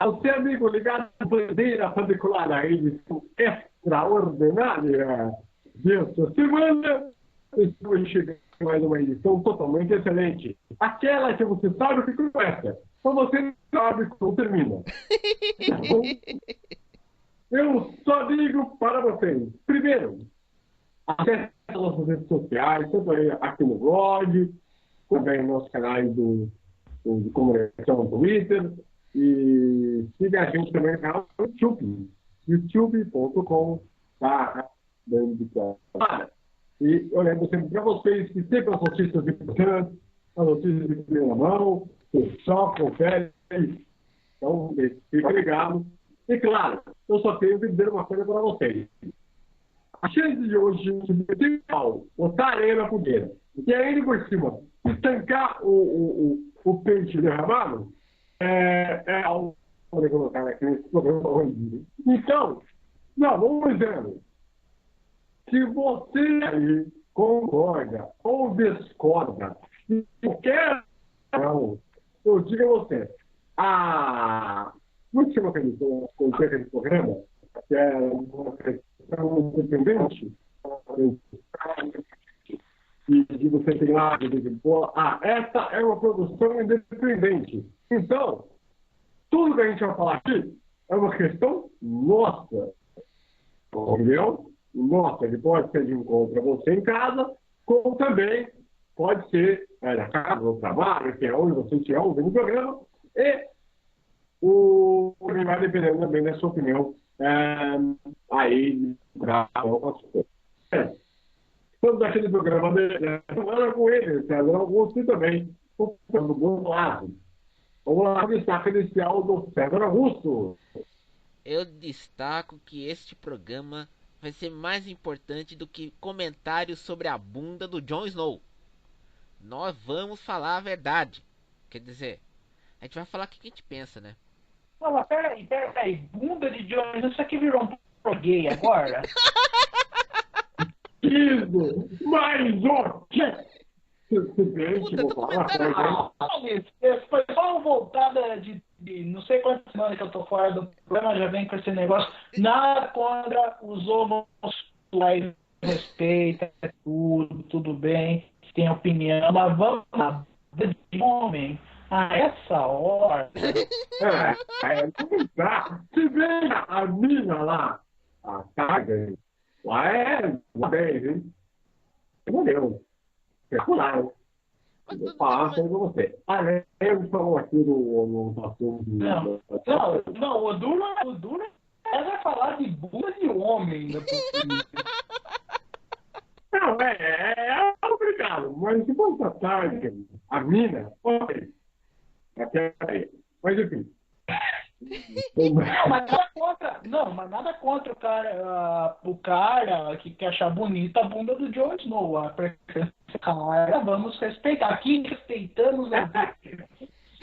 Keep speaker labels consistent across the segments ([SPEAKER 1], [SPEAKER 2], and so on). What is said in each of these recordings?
[SPEAKER 1] Você, amigo, ligado à bandeira particular da edição extraordinária desta semana, estamos chegando a mais uma edição totalmente excelente. Aquela que você sabe o que começa, mas você não sabe como termina. Então, eu só digo para vocês. Primeiro, acesse as nossas redes sociais, tanto aí aqui no blog, também nos nossos canais de comunicação no Twitter. E siga a gente também no canal do YouTube, youtube.com/. E eu lembro sempre para vocês que sempre as notícias importantes, as notícias de primeira mão, você só confere. Então, fica ligado. E claro, eu só tenho que dizer uma coisa para vocês. A chance de hoje de botar areia na fogueira e ainda por cima estancar o peixe derramado é algo que eu colocar aqui nesse programa hoje. Então, não, vamos dizendo. Se você aí concorda ou discorda de qualquer não, eu digo a você, como chama aquele programa? Que é uma questão independente, e você tem lá, essa é uma produção independente. Então, tudo que a gente vai falar aqui é uma questão nossa, entendeu? Nossa, ele pode ser de encontro para você em casa, como também pode ser na casa, no trabalho, que é onde você estiver ouvindo o programa, e vai dependendo também da sua opinião aí para estamos aquele programa da semana com ele, César Augusto, e também o do Bom Lado. Vamos lá, destaque inicial do César Augusto.
[SPEAKER 2] Eu destaco que este programa vai ser mais importante do que comentários sobre a bunda do Jon Snow. Nós vamos falar a verdade. Quer dizer, a gente vai falar o que a gente pensa, né?
[SPEAKER 3] Não, mas peraí. Bunda de Jones, isso aqui virou um pro gay agora?
[SPEAKER 1] Isso! Mais um!
[SPEAKER 3] Foi só uma voltada de não sei quantas semanas que eu tô fora do programa, já vem com esse negócio. Nada contra os homossexuais, respeita tudo bem, tem opinião, mas vamos lá, de homem, a essa hora.
[SPEAKER 1] Não dá. Se vem a mina lá, a Carga, lá é 10, hein? Entendeu? Especularam. Eu passo aí pra você. Eu falou aqui no assunto.
[SPEAKER 3] Não, o duro é falar de bunda de homem.
[SPEAKER 1] Não, é obrigado. Mas se for tratar a mina, ok. Até aí. Mas enfim.
[SPEAKER 3] Mas nada contra o cara que quer achar bonita a bunda do Jon Snow. A preferência cara, vamos respeitar. Aqui respeitamos a.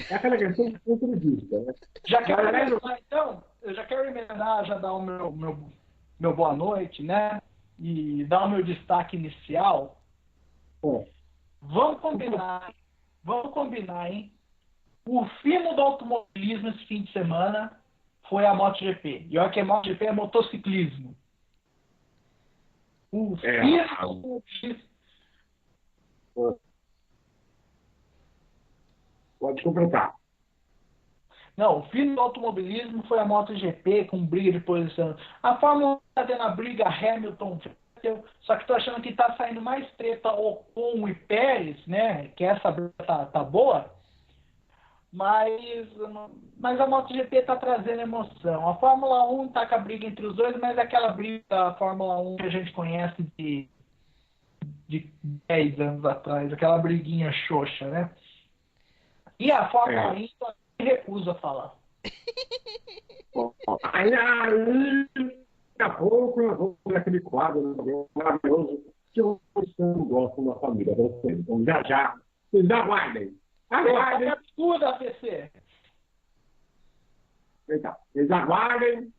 [SPEAKER 1] É aquela questão de entrevista, né?
[SPEAKER 3] Já quero emendar, então, eu já quero emendar, já dar o meu boa noite, né? E dar o meu destaque inicial. Vamos combinar, hein? O fino do automobilismo esse fim de semana foi a MotoGP. E olha que a MotoGP é motociclismo. O fino do automobilismo.
[SPEAKER 1] Pode completar.
[SPEAKER 3] Não, o fim do automobilismo foi a MotoGP com briga de posição. A Fórmula 1 está tendo a briga Hamilton, só que estou achando que está saindo mais treta Ocon e Pérez, né? Que essa briga tá boa. Mas a MotoGP está trazendo emoção. A Fórmula 1 está com a briga entre os dois, mas é aquela briga da Fórmula 1 que a gente conhece de 10 anos atrás, aquela briguinha xoxa, né? E a Fórmula 1 recuso a falar.
[SPEAKER 1] Aí, daqui a pouco, eu vou ver aquele quadro maravilhoso que eu não gosto da família brasileira. Então, já, vocês aguardem.
[SPEAKER 3] Aguardem. É absurdo, APC.
[SPEAKER 1] Então, eles aguardem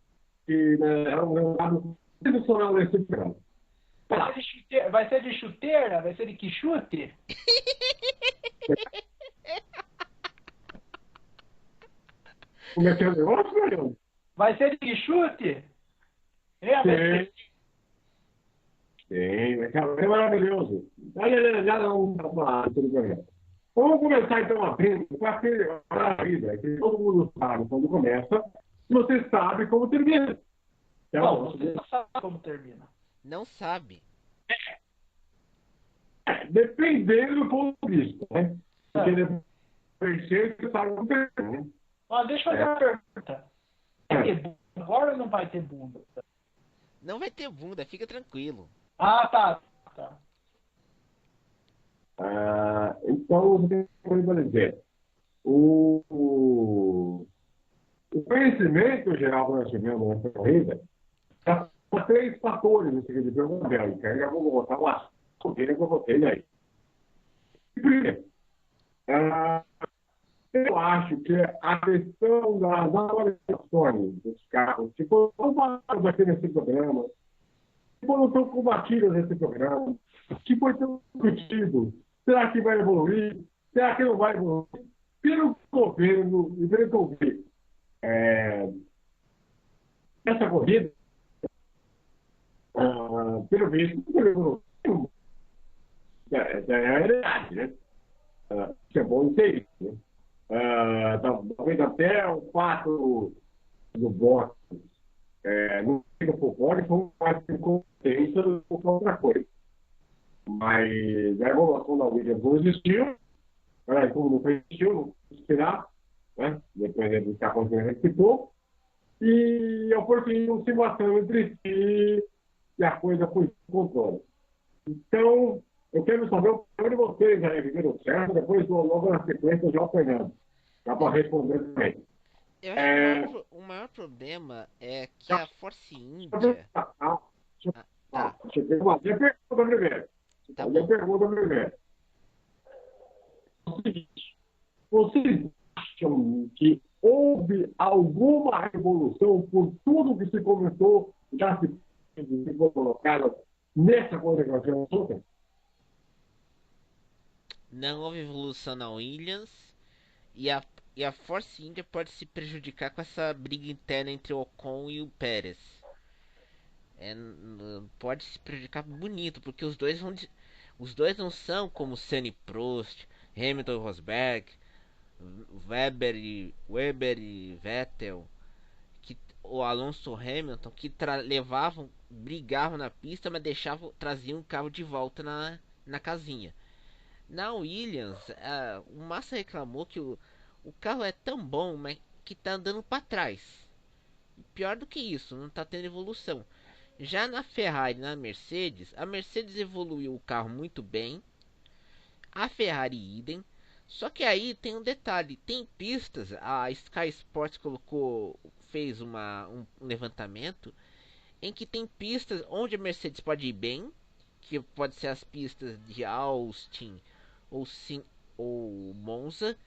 [SPEAKER 1] que é um lado tradicional desse programa.
[SPEAKER 3] Vai ser de chuteira? Vai ser de que chute?
[SPEAKER 1] Como é que é o negócio, Mariano?
[SPEAKER 3] Vai ser de chute? É,
[SPEAKER 1] Tem, tem, é maravilhoso. Já não está falando sobre o programa. Vamos começar então abrindo com aquele maravilha que todo mundo sabe quando começa, e você sabe como termina.
[SPEAKER 3] Não,
[SPEAKER 1] Então,
[SPEAKER 3] você não sabe como termina.
[SPEAKER 2] Não sabe.
[SPEAKER 1] dependendo do ponto de vista, né? Porque
[SPEAKER 3] É.
[SPEAKER 1] depois você sabe como termina, né?
[SPEAKER 3] Ó, deixa eu fazer uma pergunta. Vai ter bunda agora ou não vai ter bunda?
[SPEAKER 2] Não vai ter bunda, fica tranquilo.
[SPEAKER 3] Ah, tá.
[SPEAKER 1] Então, você pode dizer, o conhecimento geral do nascimento nessa corrida há três fatores nesse que de Bélgica. Eu já vou botar o assunto que eu botei aí. Primeiro, ah, eu acho que a questão das avaliações dos carros, tipo, não falaram aqui nesse programa, tipo, não estão combatidas nesse programa, que foi tão discutido. Será que vai evoluir? Será que não vai evoluir? Pelo governo e pelo que eu vi, essa corrida, pelo visto, é a realidade, né? Que é bom ter isso, né? Talvez até o fato do boxe não fica por fora, foi mais consciência do que outra coisa. Mas a evolução da Williams não existiu, como não existiu, não esperar, né? Dependendo do que aconteceu nesse pouco, e a oportunidade se matando entre si e a coisa foi sem controle. Então, eu quero saber o primeiro de vocês aí, primeiro certo, depois logo na sequência já o Fernando. Dá para responder também.
[SPEAKER 2] Eu acho que o maior problema é que a Force India. Tá,
[SPEAKER 1] Deixa eu fazer a pergunta primeiro.
[SPEAKER 2] tá
[SPEAKER 1] Fazer a
[SPEAKER 2] bom.
[SPEAKER 1] pergunta primeiro. Vocês acham que houve alguma revolução por tudo que se começou já se foi colocado nessa congregação toda?
[SPEAKER 2] Não houve evolução na Williams e a Force India pode se prejudicar com essa briga interna entre o Ocon e o Pérez. Pode se prejudicar bonito, porque os dois não são como Senna e Prost, Hamilton e Rosberg, Weber e Vettel, que o Alonso Hamilton, que levavam, brigavam na pista, mas traziam o carro de volta na casinha. Na Williams, o Massa reclamou que o carro é tão bom, mas que tá andando para trás. E pior do que isso, não tá tendo evolução. Já na Ferrari e na Mercedes, a Mercedes evoluiu o carro muito bem, a Ferrari idem. Só que aí tem um detalhe, tem pistas, a Sky Sports fez um levantamento em que tem pistas onde a Mercedes pode ir bem, que pode ser as pistas de Austin ou, ou Monza,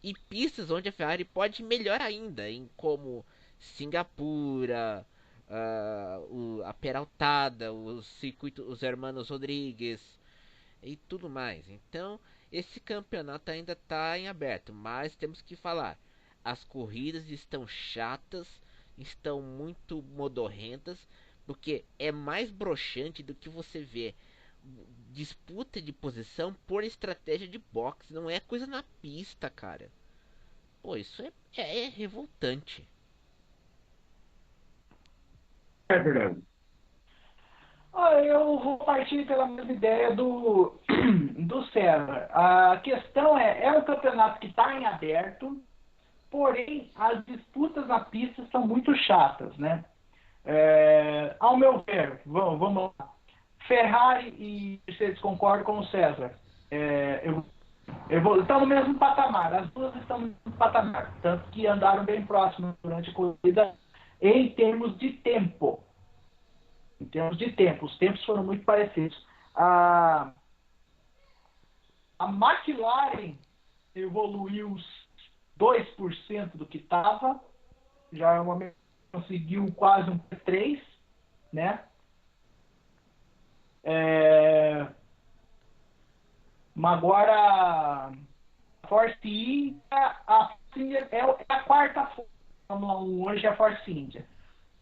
[SPEAKER 2] e pistas onde a Ferrari pode ir melhor ainda, em como Singapura, a Peraltada, os Hermanos Rodrigues e tudo mais. Então, esse campeonato ainda está em aberto, mas temos que falar. As corridas estão chatas, estão muito modorrentas, porque é mais broxante do que você vê disputa de posição por estratégia de boxe, não é coisa na pista, cara. Pô, isso é revoltante.
[SPEAKER 1] É verdade.
[SPEAKER 3] Eu vou partir pela mesma ideia do César. A questão é um campeonato que está em aberto, porém as disputas na pista são muito chatas, né? Ao meu ver, vamos lá. Ferrari e Mercedes concordam com o César. Estão no mesmo patamar, as duas estão no mesmo patamar, tanto que andaram bem próximos durante a corrida em termos de tempo. Em termos de tempo, os tempos foram muito parecidos. A McLaren evoluiu uns 2% do que estava, já é conseguiu quase um P3, né? Mas agora a Force India, é a quarta força. Fórmula 1 hoje é a Force India.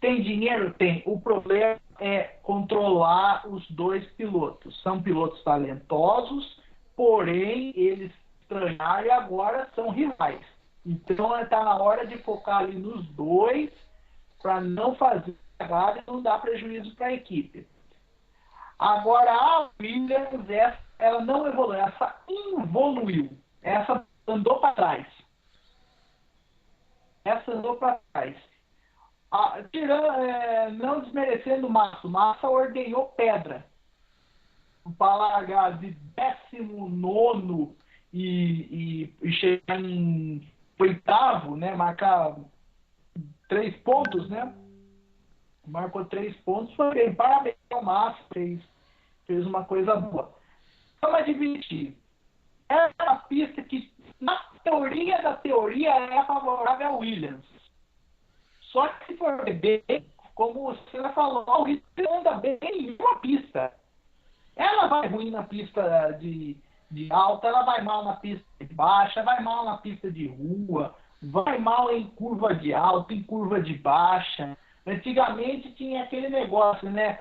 [SPEAKER 3] Tem dinheiro? Tem. O problema é controlar os dois pilotos. São pilotos talentosos, porém eles estranharam e agora são rivais. Então está na hora de focar ali nos dois para não fazer cagada e não dar prejuízo para a equipe. Agora a Williams, ela não evoluiu, essa involuiu. Essa andou para trás. Não desmerecendo o Massa ordenhou pedra para largar de 19º e chegar em 8º, né? Marcar 3 pontos, né? Marcou 3 pontos, foi bem. Parabéns ao Massa, fez uma coisa boa. Vamos admitir, é uma pista que, na teoria da teoria, é favorável a Williams. Só que se for bem, como você falou, o Ritchie anda bem em uma pista. Ela vai ruim na pista de alta, ela vai mal na pista de baixa, vai mal na pista de rua, vai mal em curva de alta, em curva de baixa. Antigamente tinha aquele negócio, né?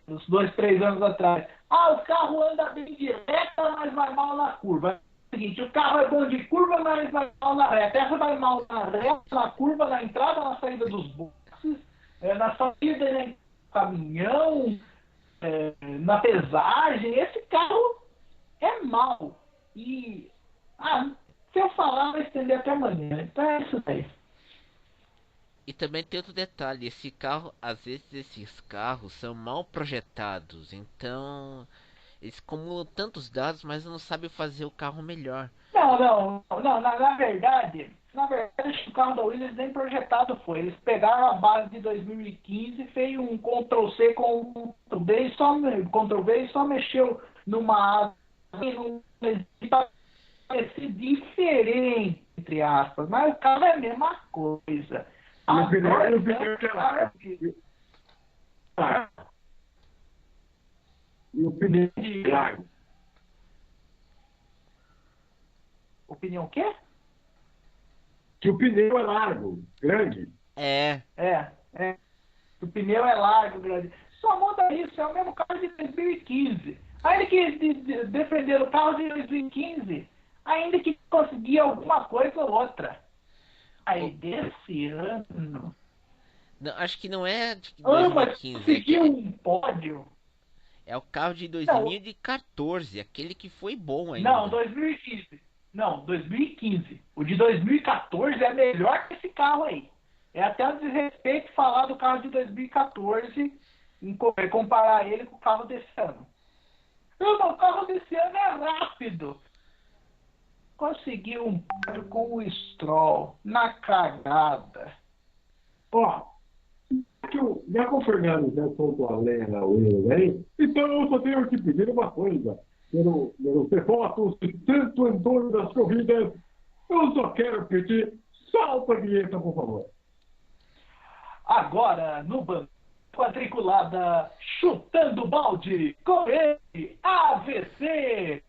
[SPEAKER 3] Uns 2, 3 anos atrás. O carro anda bem direta, mas vai mal na curva. É o seguinte, o carro é bom de curva, mas vai mal na reta. Essa vai mal na reta, na curva, na entrada, na saída dos boxes, na saída do caminhão, na pesagem. Esse carro é mau. E se eu falar, vai estender até amanhã. Então é isso aí.
[SPEAKER 2] E também tem outro detalhe, às vezes esses carros são mal projetados, então eles acumulam tantos dados, mas não sabem fazer o carro melhor.
[SPEAKER 3] Não, na verdade, o carro da Williams nem projetado foi. Eles pegaram a base de 2015, fez um Ctrl+C com Ctrl+V e só mexeu numa asa, parece diferente, entre aspas, mas o carro é a mesma coisa.
[SPEAKER 1] E o pneu de largo.
[SPEAKER 3] Opinião o quê?
[SPEAKER 1] Que o pneu é largo, grande.
[SPEAKER 3] O pneu é largo, grande. Só muda isso, é o mesmo carro de 2015. Aí ele quis defender o carro de 2015, ainda que conseguia alguma coisa ou outra. Aí desse ano.
[SPEAKER 2] Não, acho que não é de
[SPEAKER 3] Mas
[SPEAKER 2] 2015.
[SPEAKER 3] conseguiu um pódio.
[SPEAKER 2] É o carro de 2014, aquele que foi bom ainda.
[SPEAKER 3] Não, 2015. Não, 2015. O de 2014 é melhor que esse carro aí. É até um desrespeito falar do carro de 2014 e comparar ele com o carro desse ano. O carro desse ano é rápido. Conseguiu um pódio com o Stroll na cagada.
[SPEAKER 1] Já que o Fernando já soltou a lenha na Williams aí, então eu só tenho que pedir uma coisa. Pelo fotos de Santo Antônio das Corridas, eu só quero pedir, solta a vinheta, por favor.
[SPEAKER 3] Agora, no banco quadriculada, chutando balde, com ele, AVC.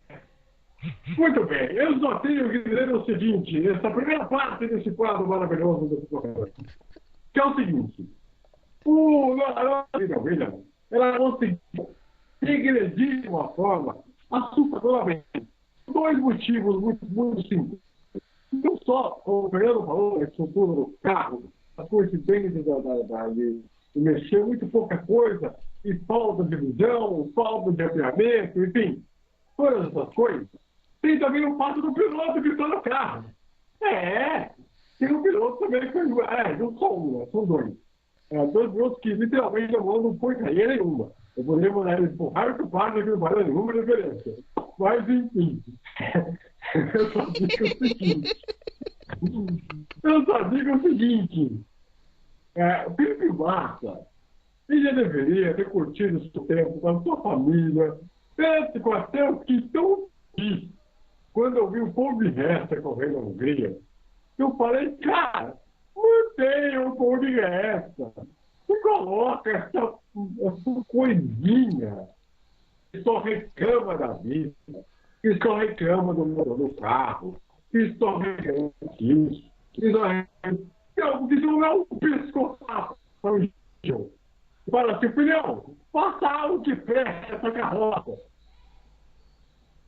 [SPEAKER 1] Muito bem, eu só tenho que dizer o seguinte, essa primeira parte desse quadro maravilhoso desse programa, que é o seguinte, a Williams, ela conseguiu, de uma forma, assustadoramente. 2 motivos muito simples. Não só, como o Fernando falou, a estrutura do carro, a coincidência de mexer muito pouca coisa, e falta de visão, falta de afiamento, enfim, todas essas coisas. Tem também o fato do piloto que está no carro. Tem um piloto também que foi. Não só um, né? São 2. 2 pilotos que literalmente não mandam porcaria nenhuma. Eu poderia mandar eles por raio que parte aqui não vai dar nenhuma diferença. Mas, enfim. Eu só digo o seguinte. O Felipe Massa, ele já deveria ter curtido o seu tempo com a sua família. Pense com até o que tão feliz. Quando eu vi o Paul de Resta correndo na Hungria, eu falei, cara, mantém o Paul de Resta. Você coloca essa coisinha que só reclama da vida, que só reclama do carro, que só reclama disso, que só reclama. Eu disse, não é um pescoço para o Gil. Fala assim, filhão, faça algo que preste essa carroça.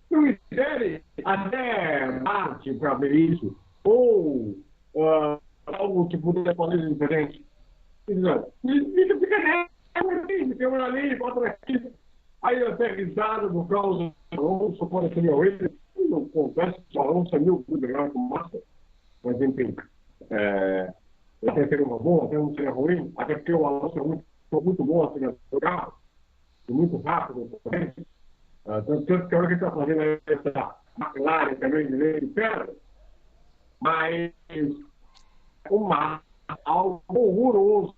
[SPEAKER 1] Não espere até Marte para ver isso, ou algo que pudesse fazer diferente. Fica nessa, ali, bota aqui. Aí até risada do Carlos Alonso, pode ser meu ele. Não confesso que o Alonso é muito melhor que o Massa, mas enfim. Até seria uma boa, até não seria ruim, até porque o Alonso é muito bom assim, a jogar, e muito rápido também. Tanto que a hora que ele está fazendo essa McLaren também de lei de pedra, mas o Massa, algo horroroso.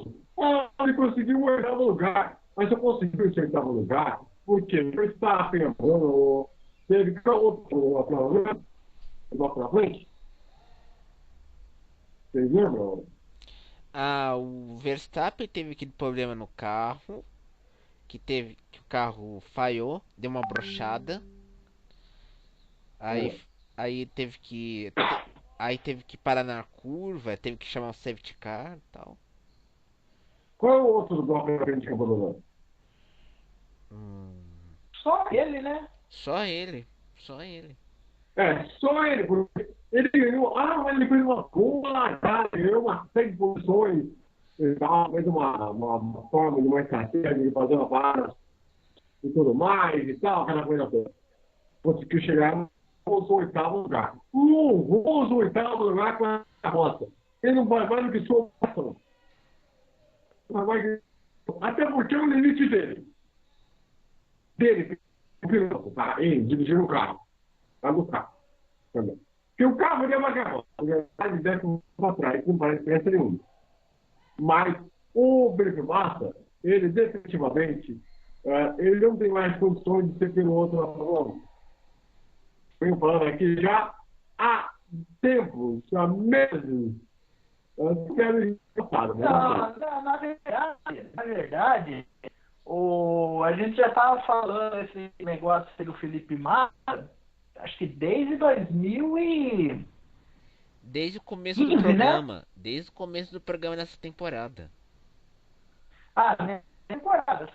[SPEAKER 1] Ele conseguiu o oitavo lugar, mas eu consegui o oitavo lugar, porque o Verstappen teve que outro lá para frente. Vocês lembram?
[SPEAKER 2] O Verstappen teve aquele problema no carro, que o carro falhou, deu uma brochada. Aí, aí teve que aí teve que parar na curva, teve que chamar um safety car, e tal.
[SPEAKER 1] Qual é o outro bloco que a gente acabou dando?
[SPEAKER 3] Só ele, né?
[SPEAKER 2] Só ele, só ele.
[SPEAKER 1] Só ele, porque ele ganhou. Mas ele fez uma boa largada, ganhou umas 6 posições. Ele fez uma forma de uma estratégia de fazer uma barra e tudo mais e tal, aquela coisa toda. Conseguiu chegar no oitavo lugar. Um honroso oitavo lugar com a roça. Ele não vai mais do que sua roça. Até porque é o limite dele. O piloto, para ele dirigir o carro. Vai buscar. Também. Porque o carro ele é uma carroça. Ele vai de 10 para trás, não parece diferença nenhuma. Mas o Felipe Massa, ele definitivamente, ele não tem mais condições de ser piloto na Fórmula 1. Venho falando aqui já há tempos, há meses, quero passado, né?
[SPEAKER 3] Na verdade, a gente já estava falando esse negócio do Felipe Massa, acho que desde 2000 e...
[SPEAKER 2] Desde o começo do programa, né? Desde o começo do programa nessa temporada.
[SPEAKER 3] Né? Temporadas.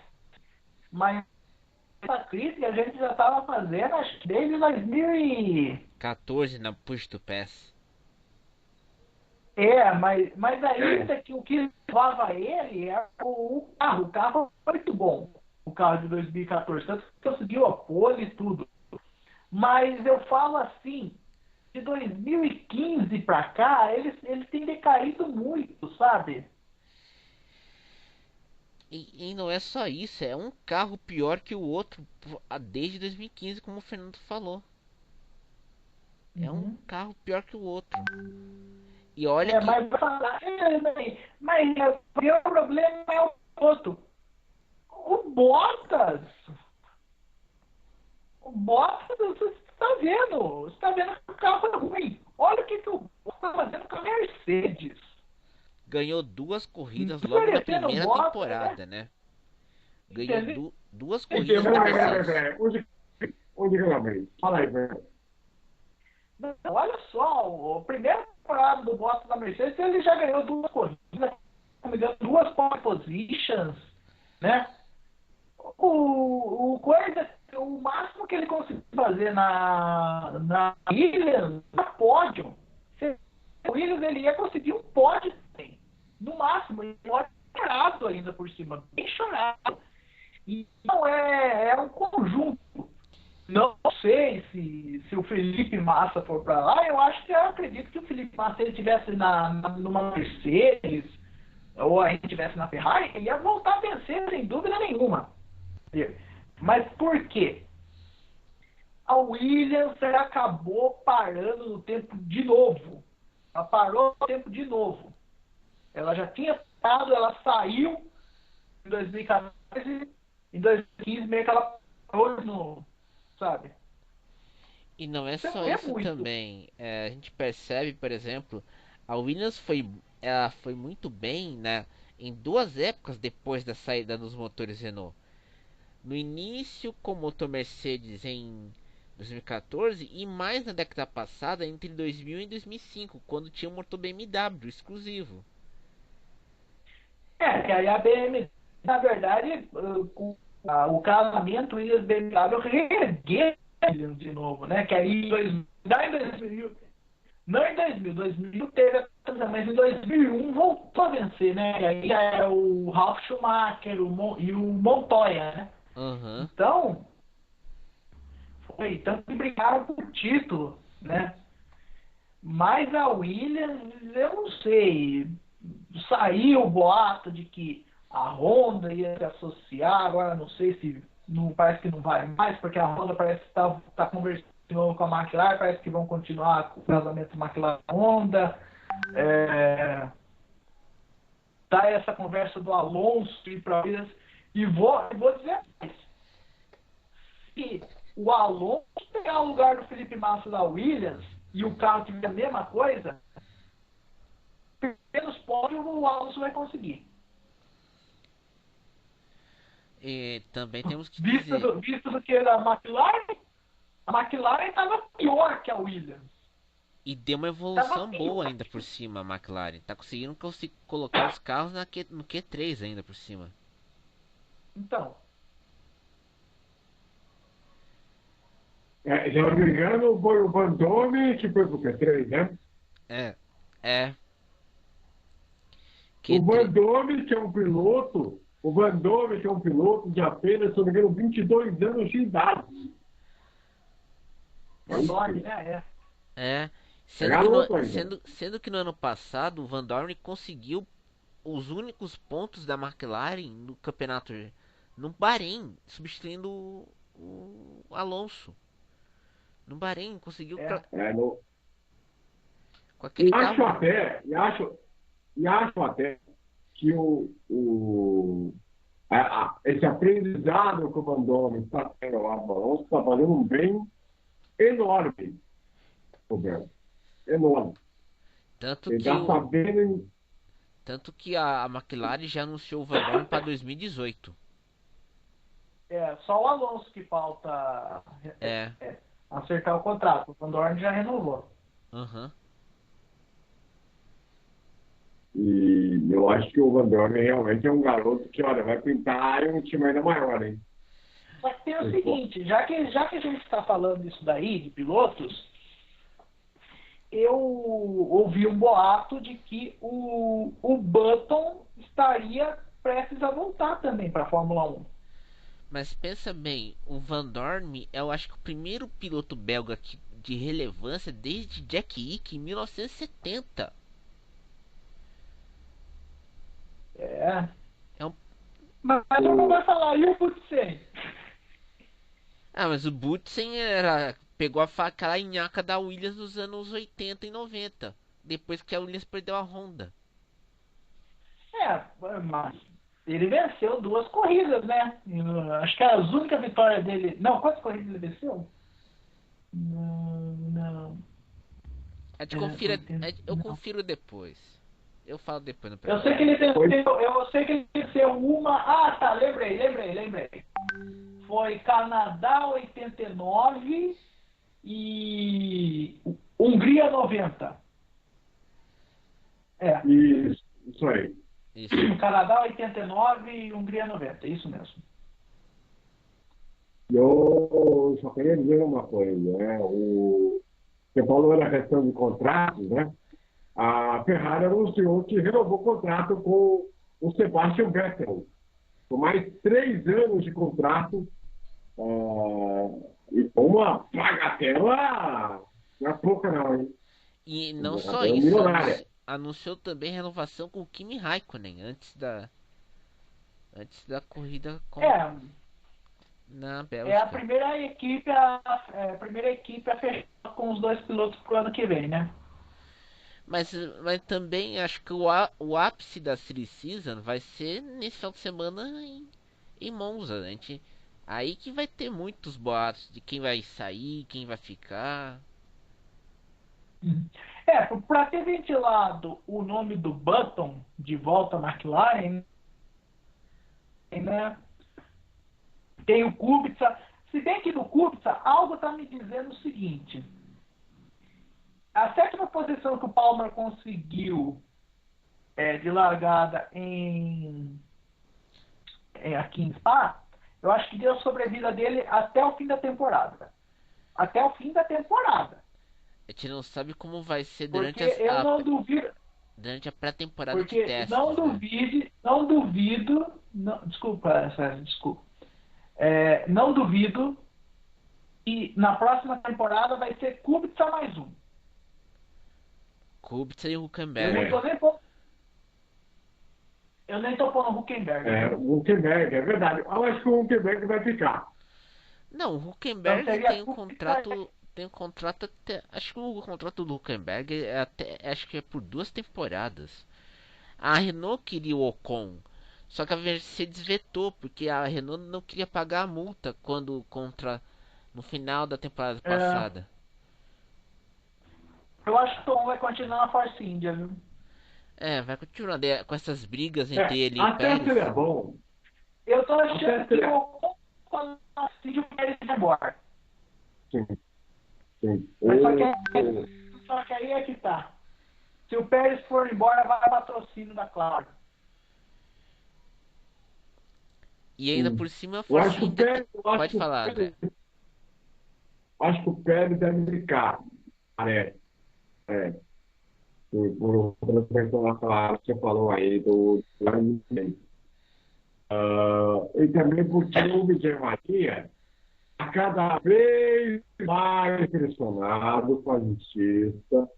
[SPEAKER 3] Mas essa crítica a gente já estava fazendo, acho que desde
[SPEAKER 2] 2014 na Push to Pass.
[SPEAKER 3] Mas ainda que o que levava ele era o carro. O carro foi muito bom. O carro de 2014, tanto que conseguiu a pole e tudo. Mas eu falo assim, de 2015 para cá, ele tem decaído muito, sabe?
[SPEAKER 2] E não é só isso, é um carro pior que o outro desde 2015, como o Fernando falou. É um carro pior que o outro. E olha que...
[SPEAKER 3] Mas o problema é o outro. O Bottas, você está vendo. Você está vendo que o carro é ruim. Olha o que o Bottas está fazendo com a Mercedes.
[SPEAKER 2] Ganhou 2 corridas logo na primeira temporada, né? Ganhou 2 corridas da Mercedes.
[SPEAKER 1] Onde que ela veio? Fala aí, velho.
[SPEAKER 3] Olha só, a primeira temporada do Bottas da Mercedes, ele já ganhou 2 corridas, 2 pole positions, né? O máximo que ele conseguiu fazer na Williams, na pódio, o Williams ele ia conseguir um pódio também, no máximo, e pódio chorado ainda por cima, bem chorado. Então é um conjunto. Não sei se o Felipe Massa for para lá, eu acredito que o Felipe Massa, se ele estivesse numa Mercedes, ou a gente estivesse na Ferrari, ele ia voltar a vencer sem dúvida nenhuma. Mas por quê? A Williams acabou parando no tempo de novo. Ela parou no tempo de novo. Ela já tinha parado, ela saiu em 2014, em 2015 meio que ela parou no... sabe?
[SPEAKER 2] E não é só isso também. A gente percebe, por exemplo, a Williams ela foi muito bem, né, em 2 épocas depois da saída dos motores Renault. No início com o motor Mercedes em 2014 e mais na década passada, entre 2000 e 2005, quando tinha o motor BMW exclusivo.
[SPEAKER 3] Que aí a BMW, na verdade, o casamento Williams BMW reergueu Williams de novo, né? Que aí em 2000, não em 2000 teve a coisa, mas em 2001 voltou a vencer, né? E aí era o Ralf Schumacher e o Montoya, né?
[SPEAKER 2] Uhum.
[SPEAKER 3] Então, foi tanto que brigaram por título, né? Mas a Williams, eu não sei. Saiu o boato de que a Honda ia se associar, agora não sei se. Não, parece que não vai mais, porque a Honda parece que está conversando com a McLaren, parece que vão continuar com o casamento McLaren-Honda. Tá essa conversa do Alonso ir para a Williams. E vou dizer mais. Se o Alonso pegar o lugar do Felipe Massa da Williams e o carro tiver a mesma coisa, pelos pódios o Alonso vai conseguir.
[SPEAKER 2] E também temos que
[SPEAKER 3] Visto
[SPEAKER 2] dizer...
[SPEAKER 3] do que a McLaren estava pior que a Williams.
[SPEAKER 2] E deu uma evolução boa ainda por cima a McLaren. Tá conseguindo colocar os carros no Q3 ainda por cima.
[SPEAKER 3] Então.
[SPEAKER 1] Se eu não me engano, foi o Van Dorme que foi pro Q3, né?
[SPEAKER 2] É.
[SPEAKER 1] O Van Dorme, que é um piloto, de apenas, se não me engano, 22 anos de idade.
[SPEAKER 2] Sendo que no ano passado o Van Dorn conseguiu os únicos pontos da McLaren no campeonato no Bahrein, substituindo o Alonso. No Bahrein conseguiu com aquele
[SPEAKER 1] carro. Acho até que esse aprendizado que o Van Dorn está tendo lá no Alonso está fazendo um bem enorme, Roberto. Enorme.
[SPEAKER 2] Tanto que a McLaren já anunciou o Van Dorn para 2018.
[SPEAKER 3] Só o Alonso que falta acertar o contrato. O Van Dorn já renovou.
[SPEAKER 2] Uhum.
[SPEAKER 1] E eu acho que o Van Dorn realmente é um garoto que, olha, vai pintar um time ainda maior, hein?
[SPEAKER 3] Mas tem o seguinte, já que a gente está falando isso daí, de pilotos, eu ouvi um boato de que o Button estaria prestes a voltar também para a Fórmula 1.
[SPEAKER 2] Mas pensa bem, o Van Dorn é, eu acho que o primeiro piloto belga de relevância desde Jack Hick em 1970.
[SPEAKER 3] Mas eu não vou falar, e o Butsen?
[SPEAKER 2] Mas o Butsen pegou a faca lá em nhaca da Williams nos anos 80 e 90. Depois que a Williams perdeu a Honda.
[SPEAKER 3] Mas ele venceu 2 corridas, né? Acho que as únicas vitórias dele... Não, quantas corridas ele venceu? Não.
[SPEAKER 2] Eu confiro depois. Eu falo depois no
[SPEAKER 3] programa. Eu sei que ele venceu uma... tá, lembrei. Foi Canadá 89 e Hungria 90.
[SPEAKER 1] Isso aí.
[SPEAKER 2] Isso.
[SPEAKER 3] Canadá 89 e Hungria 90, isso mesmo.
[SPEAKER 1] Eu só queria dizer uma coisa, né? Você falou na questão de contratos, né? A Ferrari anunciou que renovou o contrato com o Sebastian Vettel, com mais 3 anos de contrato, e com uma bagatela, não é pouca não, hein?
[SPEAKER 2] E não só isso, anunciou também renovação com o Kimi Raikkonen antes da corrida na Bélgica.
[SPEAKER 3] É a primeira equipe a fechar com os 2 pilotos pro ano que vem, né?
[SPEAKER 2] Mas também acho que o ápice da Silly Season vai ser nesse final de semana em Monza, né? Aí que vai ter muitos boatos de quem vai sair, quem vai ficar.
[SPEAKER 3] Para ter ventilado o nome do Button de volta à McLaren, né? Tem o Kubica. Se bem que no Kubica, algo está me dizendo o seguinte. A sétima posição que o Palmer conseguiu de largada aqui em Spa, eu acho que deu sobrevida dele até o fim da temporada. Até o fim da temporada.
[SPEAKER 2] A gente não sabe como vai ser
[SPEAKER 3] Porque eu não duvido.
[SPEAKER 2] durante a pré-temporada de
[SPEAKER 3] Porque
[SPEAKER 2] testes,
[SPEAKER 3] não
[SPEAKER 2] né?
[SPEAKER 3] duvide, não duvido. Não, desculpa, Sérgio, desculpa. Não duvido que na próxima temporada vai ser Kubica mais um.
[SPEAKER 2] Kubica e
[SPEAKER 3] Eu
[SPEAKER 2] Hülkenberg.
[SPEAKER 3] não tô nem pondo. Eu nem tô pondo Huckenberg.
[SPEAKER 1] O Huckenberg, é verdade. Eu acho que o Huckenberg vai ficar.
[SPEAKER 2] Não, o
[SPEAKER 3] Então
[SPEAKER 2] Huckenberg
[SPEAKER 3] seria Kubica.
[SPEAKER 2] tem um contrato até, acho que o contrato do Huckenberg é até, acho que é por 2 temporadas. A Renault queria o Ocon, só que a Mercedes vetou porque a Renault não queria pagar a multa quando no final da temporada passada.
[SPEAKER 3] Eu acho que o Tom vai continuar na Force India, viu?
[SPEAKER 2] Vai continuar com essas brigas entre ele e o
[SPEAKER 1] Até
[SPEAKER 2] Pérez.
[SPEAKER 1] seria bom.
[SPEAKER 3] Eu tô achando
[SPEAKER 1] Até
[SPEAKER 3] que
[SPEAKER 1] seria.
[SPEAKER 3] o Ocon quando assiste o Pérez vai embora.
[SPEAKER 1] Sim, sim.
[SPEAKER 3] Mas só que aí é que tá. Se o Pérez for embora, vai patrocínio da Claro.
[SPEAKER 2] E ainda por cima a
[SPEAKER 1] Eu
[SPEAKER 2] Force
[SPEAKER 1] acho que o
[SPEAKER 2] India
[SPEAKER 1] Pérez, eu acho
[SPEAKER 2] pode
[SPEAKER 1] que o
[SPEAKER 2] falar, André.
[SPEAKER 1] Pérez, acho que o Pérez deve ficar. Parece. É. Por pela palavra que você falou aí do Argentina. E também porque o Miguel Maria está cada vez mais impressionado com a justiça.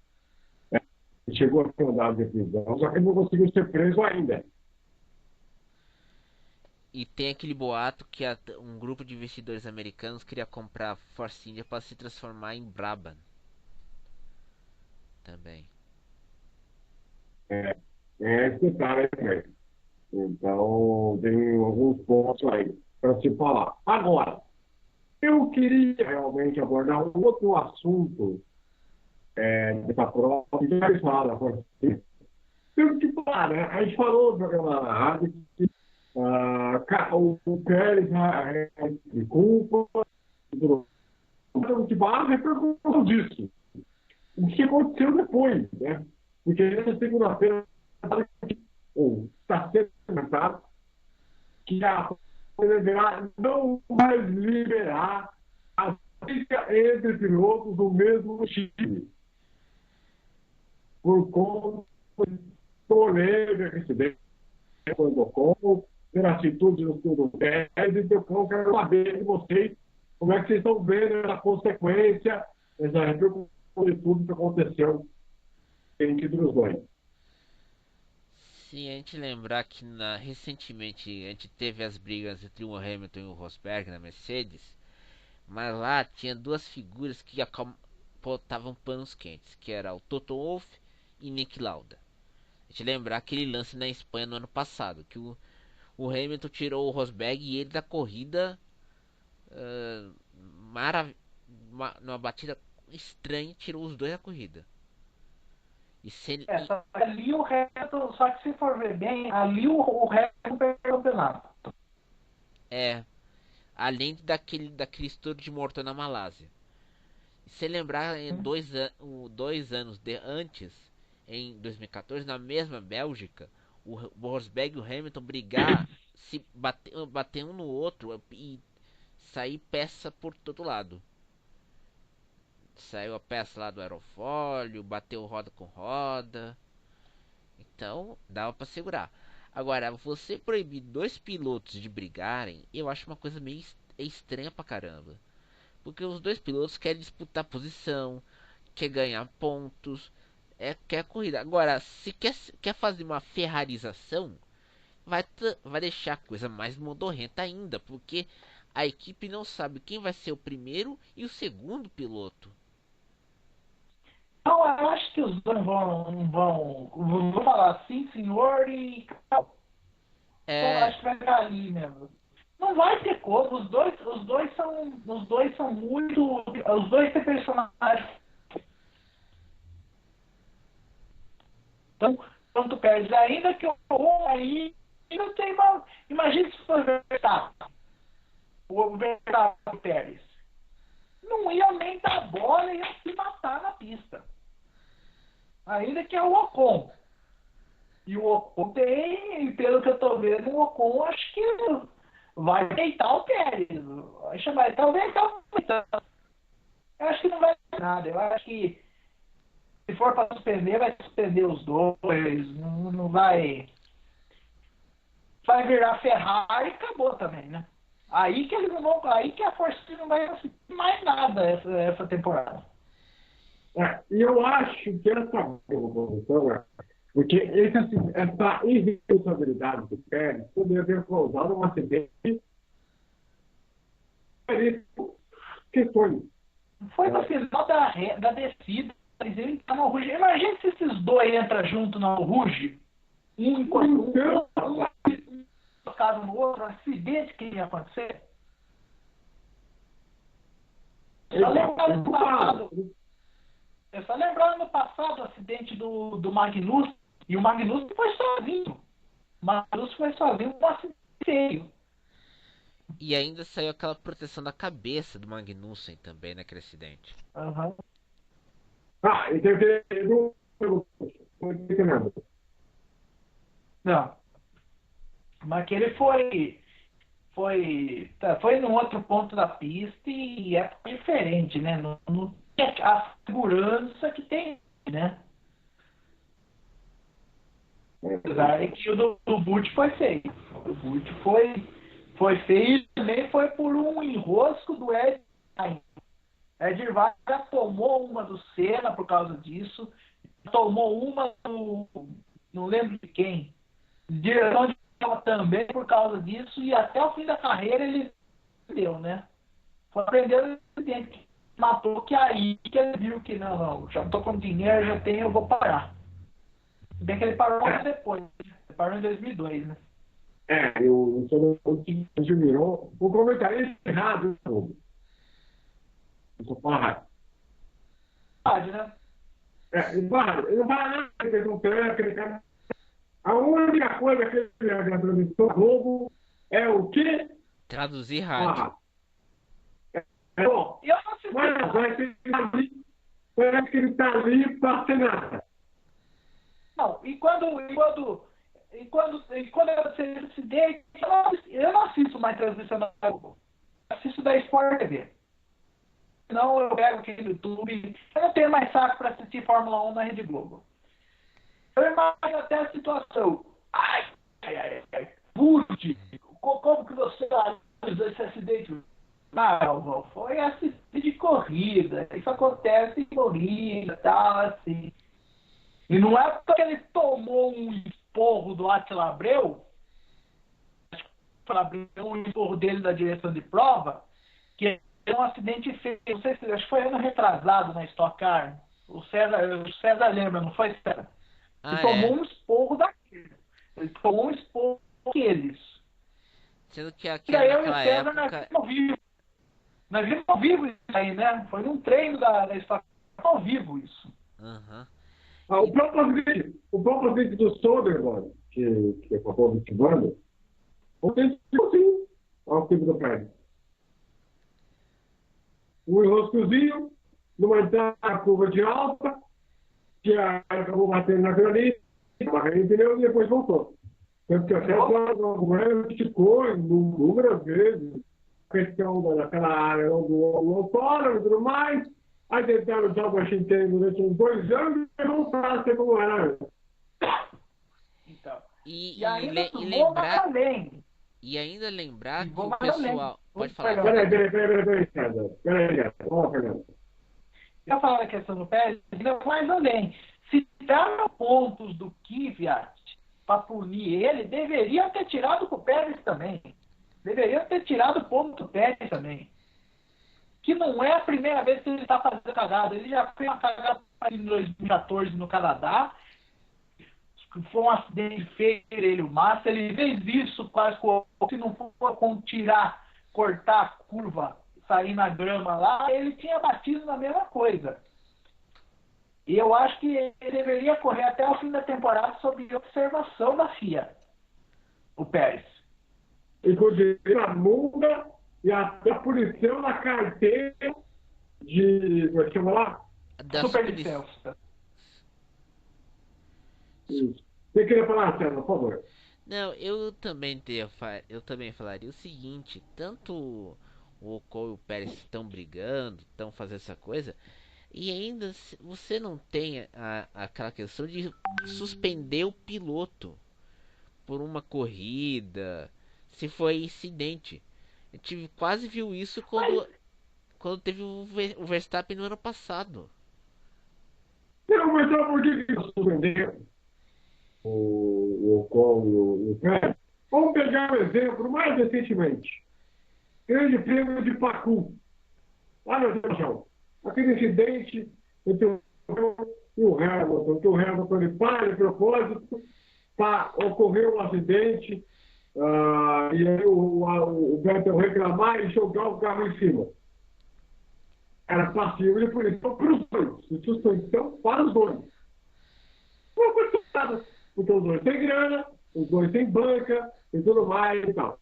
[SPEAKER 1] Chegou a ser mandado de prisão, só que não conseguiu ser preso ainda.
[SPEAKER 2] E tem aquele boato que um grupo de investidores americanos queria comprar a Force India para se transformar em Brabham. Também.
[SPEAKER 1] É esse cara aí também. Então, tem alguns pontos aí para se falar. Agora, eu queria realmente abordar um outro assunto dessa prova, que já fala, porque pelo que falar, né? A gente falou no programa na rádio que o Pérez de culpa, o que barra repercussão disso. O que aconteceu depois, né? Porque nessa segunda-feira está sendo comentado que a federal não vai liberar a briga entre pilotos do mesmo time. Por conta de polêmica que se deu do Ocon, pela atitude do Pérez, então eu quero saber de vocês como é que vocês estão vendo essa consequência, essa repercussão de tudo que aconteceu entre os dois.
[SPEAKER 2] Se a gente lembrar que recentemente a gente teve as brigas entre o Hamilton e o Rosberg na Mercedes, mas lá tinha duas figuras que botavam panos quentes, que era o Toto Wolff e Nick Lauda. A gente lembrar aquele lance na Espanha no ano passado, que o Hamilton tirou o Rosberg e ele da corrida numa batida estranha, tirou os dois da corrida.
[SPEAKER 3] Só que ali o Hamilton, só que se for ver bem, ali o Hamilton perdeu o campeonato.
[SPEAKER 2] Além daquele estouro de morto na Malásia. Se lembrar, 2 anos antes, em 2014, na mesma Bélgica, o Rosberg e o Hamilton brigar, se bater um no outro e sair peça por todo lado. Saiu a peça lá do aerofólio, bateu roda com roda. Então, dava para segurar. Agora, você proibir dois pilotos de brigarem, eu acho uma coisa meio estranha pra caramba. Porque os dois pilotos querem disputar posição, quer ganhar pontos, quer corrida. Agora, se quer fazer uma ferrarização, vai deixar a coisa mais modorrenta ainda, porque a equipe não sabe quem vai ser o primeiro e o segundo piloto.
[SPEAKER 3] Não, eu acho que os dois vou falar sim, senhor, e então, acho que vai ficar ali mesmo. Não vai ter como, os dois são muito, os dois têm personagens. Então, quanto perde, ainda que o aí não tem mal. Imagina se for Verstappen. o Verstappen Pérez, não ia nem dar bola e ia se matar na pista. Ainda que é o Ocon. E o Ocon tem, pelo que eu tô vendo, o Ocon acho que vai deitar o Pérez. Vai chamar, talvez. Eu acho que não vai dar nada. Eu acho que se for para suspender, vai suspender os dois. Não vai. Vai virar Ferrari e acabou também, né? Aí que eles não vão. Aí que a Força não vai conseguir mais nada essa temporada.
[SPEAKER 1] E eu acho que essa posição, porque essa irresponsabilidade do Pérez poderia ter causado um acidente. Questões.
[SPEAKER 3] Foi no final da descida. Eles entram no Ruge. Imagina se esses dois entram junto no Ruge. Um caso no outro, um acidente que ia acontecer. Só lembrando no passado o acidente do Magnus, e o Magnus foi sozinho. O Magnus foi sozinho com um acidente feio.
[SPEAKER 2] E ainda saiu aquela proteção da cabeça do Magnussen também naquele acidente.
[SPEAKER 3] Uhum.
[SPEAKER 1] E teve
[SPEAKER 3] Não. Mas que ele foi num outro ponto da pista e é diferente, né? Não tem a segurança que tem, né? Apesar de que o do Butch foi feio. O Butch foi feio e também foi por um enrosco do Ed. Ed Irvine já tomou uma do Senna por causa disso. Tomou uma do. Não lembro de quem. Direção de prova também por causa disso. E até o fim da carreira ele deu, né? Foi aprender o acidente que matou, que aí que ele viu que não, já estou com dinheiro, já tenho, eu vou parar. Se bem que ele parou muito depois. Ele parou em 2002, né?
[SPEAKER 1] Eu sou que admirou o comentário errado. Eu sou falando.
[SPEAKER 3] Pode, né?
[SPEAKER 1] Ele não vai nada, aquele cara. A única coisa que ele na transmissão Globo é o quê?
[SPEAKER 2] Traduzir rádio.
[SPEAKER 1] Bom,
[SPEAKER 3] Eu não sei
[SPEAKER 1] parece que ele está ali para ser nada.
[SPEAKER 3] Não, e quando eu acidente, eu não assisto mais transmissão da Globo. Eu assisto da Sport TV. Senão eu pego aqui no YouTube. Eu não tenho mais saco para assistir Fórmula 1 na Rede Globo. Eu imagino até a situação. Ai. Butch, como que você analisa esse acidente? Não, foi acidente de corrida. Isso acontece em corrida, tal, assim. E não é porque ele tomou um esporro do Attila Abreu, um esporro dele da direção de prova, que é um acidente feio. Não sei se acho que foi ano retrasado na Stock Car. O César lembra, não foi, César? Ele tomou um esporro daquele. Ele tomou um esporro daqueles.
[SPEAKER 2] Sendo que
[SPEAKER 3] E aí eu e o
[SPEAKER 2] naquela
[SPEAKER 3] César
[SPEAKER 2] época...
[SPEAKER 3] nós vimos ao vivo isso aí, né? Foi num treino da Stock Car ao vivo isso.
[SPEAKER 2] Uhum.
[SPEAKER 1] O próprio vídeo do Soderbergh, que acabou vitimando, tem sim ao filho do Pérez. Um enroscozinho, numa entrada na curva de alta, que acabou batendo na granita, barrendo o pneu e depois voltou. Tanto que até o governo criticou inúmeras vezes a questão daquela área do autódromo e tudo mais. Aí tentaram usar o Washington durante uns 2 anos e voltaram a ser como era antes.
[SPEAKER 3] Então,
[SPEAKER 2] E ainda lembrar que o pessoal... Pode falar.
[SPEAKER 1] Peraí, César. Fala, Fernando.
[SPEAKER 3] Eu falo da questão do Pérez, não, mais além. Se tiraram pontos do Kvyat para punir ele, deveriam ter tirado o Pérez também. Deveriam ter tirado o ponto do Pérez também. Que não é a primeira vez que ele está fazendo cagada. Ele já fez uma cagada em 2014 no Canadá. Foi um acidente feio, ele o Massa. Ele fez isso quase com, se não for com cortar a curva, sair na grama lá, ele tinha batido na mesma coisa. E eu acho que ele deveria correr até o fim da temporada sob observação da FIA, o Pérez.
[SPEAKER 1] E com direito a multa e até a punição na carteira de. Como é que chama lá?
[SPEAKER 2] Da
[SPEAKER 3] Superlicença.
[SPEAKER 1] Isso. Você queria falar, César, por favor?
[SPEAKER 2] Não, eu também falaria o seguinte, tanto o Ocon e o Pérez estão brigando, estão fazendo essa coisa, e ainda você não tem aquela questão de suspender o piloto por uma corrida, se foi incidente. A gente quase viu isso quando teve o Verstappen no ano passado.
[SPEAKER 1] Não, mas sabe por que eles suspenderam o Ocon e o Pérez? Vamos pegar um exemplo mais recentemente. Grande Prêmio de Baku, lá no Azerbaijão. Aquele incidente entre o Ocon e o Hamilton, que o Hamilton ele para de propósito, ocorreu um acidente, e aí o Vettel reclamar e jogar o carro em cima. Era passivo de punição para os dois, de suspensão para os dois. Não foi nada, porque os dois têm grana, os dois têm banca e tudo mais e tal.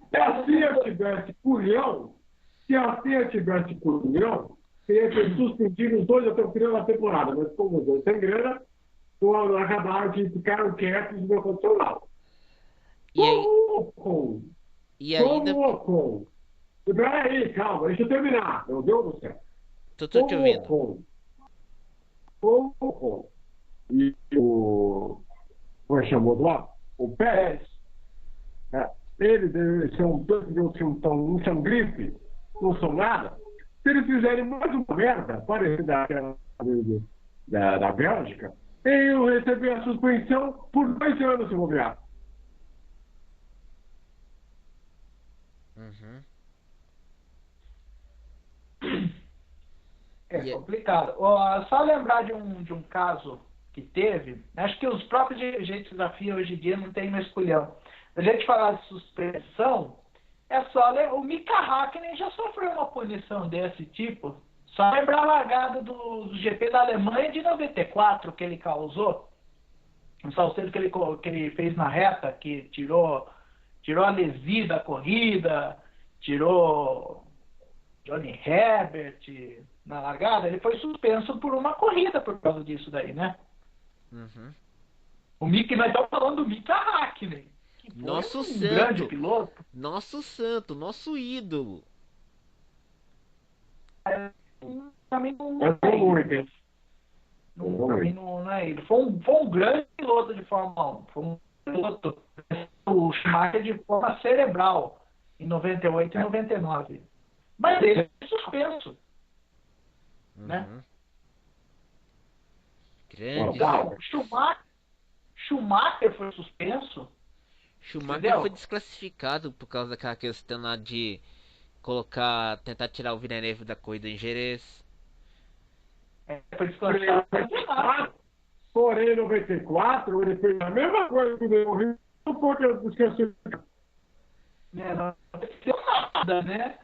[SPEAKER 1] Se a FIA tivesse culhão, teria que suspendido os dois até o final da temporada, mas como os dois têm grana, acabaram de ficar quietos e não aconteceu nada.
[SPEAKER 2] E aí,
[SPEAKER 1] Como
[SPEAKER 2] e ainda.
[SPEAKER 1] o Ocon? Peraí, calma, deixa eu terminar. Meu Deus do céu.
[SPEAKER 2] Tô te ouvindo.
[SPEAKER 1] Como o Ocon e como é que chamou do lado? O Pérez, eles são não são gripe, não são nada. Se eles fizerem mais uma merda parecida àquela da Bélgica, eu recebi a suspensão por 2 anos se bobear.
[SPEAKER 2] Uhum.
[SPEAKER 3] É complicado. Só lembrar de um caso que teve, acho que os próprios dirigentes da FIA hoje em dia não tem mais culhão. A gente falar de suspensão, é só o Mika Hakkinen já sofreu uma punição desse tipo. Só lembrar a largada do GP da Alemanha de 94 que ele causou. Um salseiro que ele fez na reta, que tirou a Lesi da corrida, tirou Johnny Herbert na largada, ele foi suspenso por uma corrida por causa disso daí, né?
[SPEAKER 2] Uhum.
[SPEAKER 3] Nós estamos falando do Mika Hakkinen, que foi
[SPEAKER 2] Nosso
[SPEAKER 3] um grande
[SPEAKER 2] santo,
[SPEAKER 3] piloto.
[SPEAKER 2] nosso santo, nosso ídolo.
[SPEAKER 3] Também não
[SPEAKER 1] Mas
[SPEAKER 3] é
[SPEAKER 1] não
[SPEAKER 3] ele.
[SPEAKER 1] muito, hein?
[SPEAKER 3] Também não é ele. Foi um grande piloto de Fórmula 1. Foi um piloto, o Schumacher de forma cerebral, em 98 e 99. Mas ele foi suspenso. Né?
[SPEAKER 2] Uhum. Grande.
[SPEAKER 3] Então, Schumacher foi suspenso.
[SPEAKER 2] Schumacher
[SPEAKER 3] Entendeu?
[SPEAKER 2] foi desclassificado por causa daquela questão lá de tentar tirar o Villeneuve da corrida em Jerez.
[SPEAKER 3] Foi desclassificado.
[SPEAKER 1] Porém, em 94, ele fez a mesma coisa que o Daniel Rio, porque eu esqueci.
[SPEAKER 3] Não aconteceu nada, né?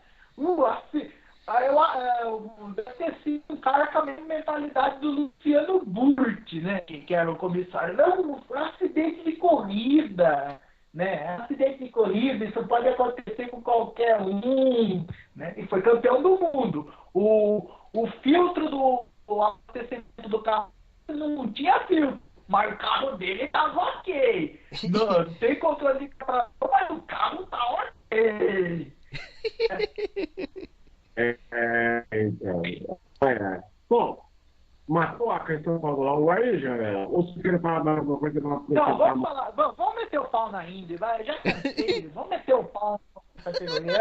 [SPEAKER 3] Deve ter sido um cara com a mesma mentalidade do Luciano Burti, né? Que era o comissário. Não, foi um acidente de corrida, né? Acidente de corrida, isso pode acontecer com qualquer um, né? E foi campeão do mundo. O filtro do abastecimento do carro não tinha filtro, mas o carro dele estava ok. Não tem controle de carro, mas o carro tá ok.
[SPEAKER 1] Então. Bom, matou a questão do Fórmula 1 aí, já? Ou se quer falar mais alguma coisa para
[SPEAKER 3] Não, vamos falar, vamos meter o pau na Indy, vai, já cansei, vamos meter o pau na categoria.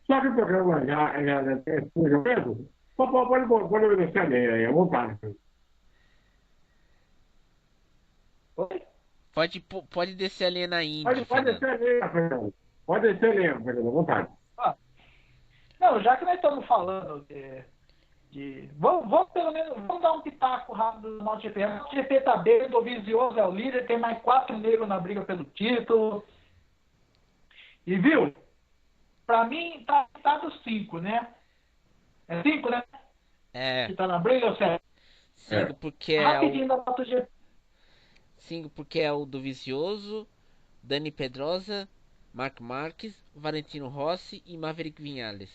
[SPEAKER 1] Só que o programa já é mesmo? Pode obedecer a lei aí, à vontade.
[SPEAKER 2] Pode descer ali na Indy,
[SPEAKER 1] Pode descer a lei, Fernando. Pode descer a lei, Fernando, à vontade.
[SPEAKER 3] Não, já que nós estamos falando vamos pelo menos dar um pitaco rápido no MotoGP. O MotoGP tá bem, o Dovizioso é o líder, tem mais 4 negros na briga pelo título. E viu? Pra mim tá dos 5, né? É 5, né? Que tá na briga, certo?
[SPEAKER 2] 5 porque
[SPEAKER 3] rapidinho da MotoGP.
[SPEAKER 2] 5 porque é o do Vicioso, Dani Pedrosa, Marc Marques, Valentino Rossi e Maverick Vinales.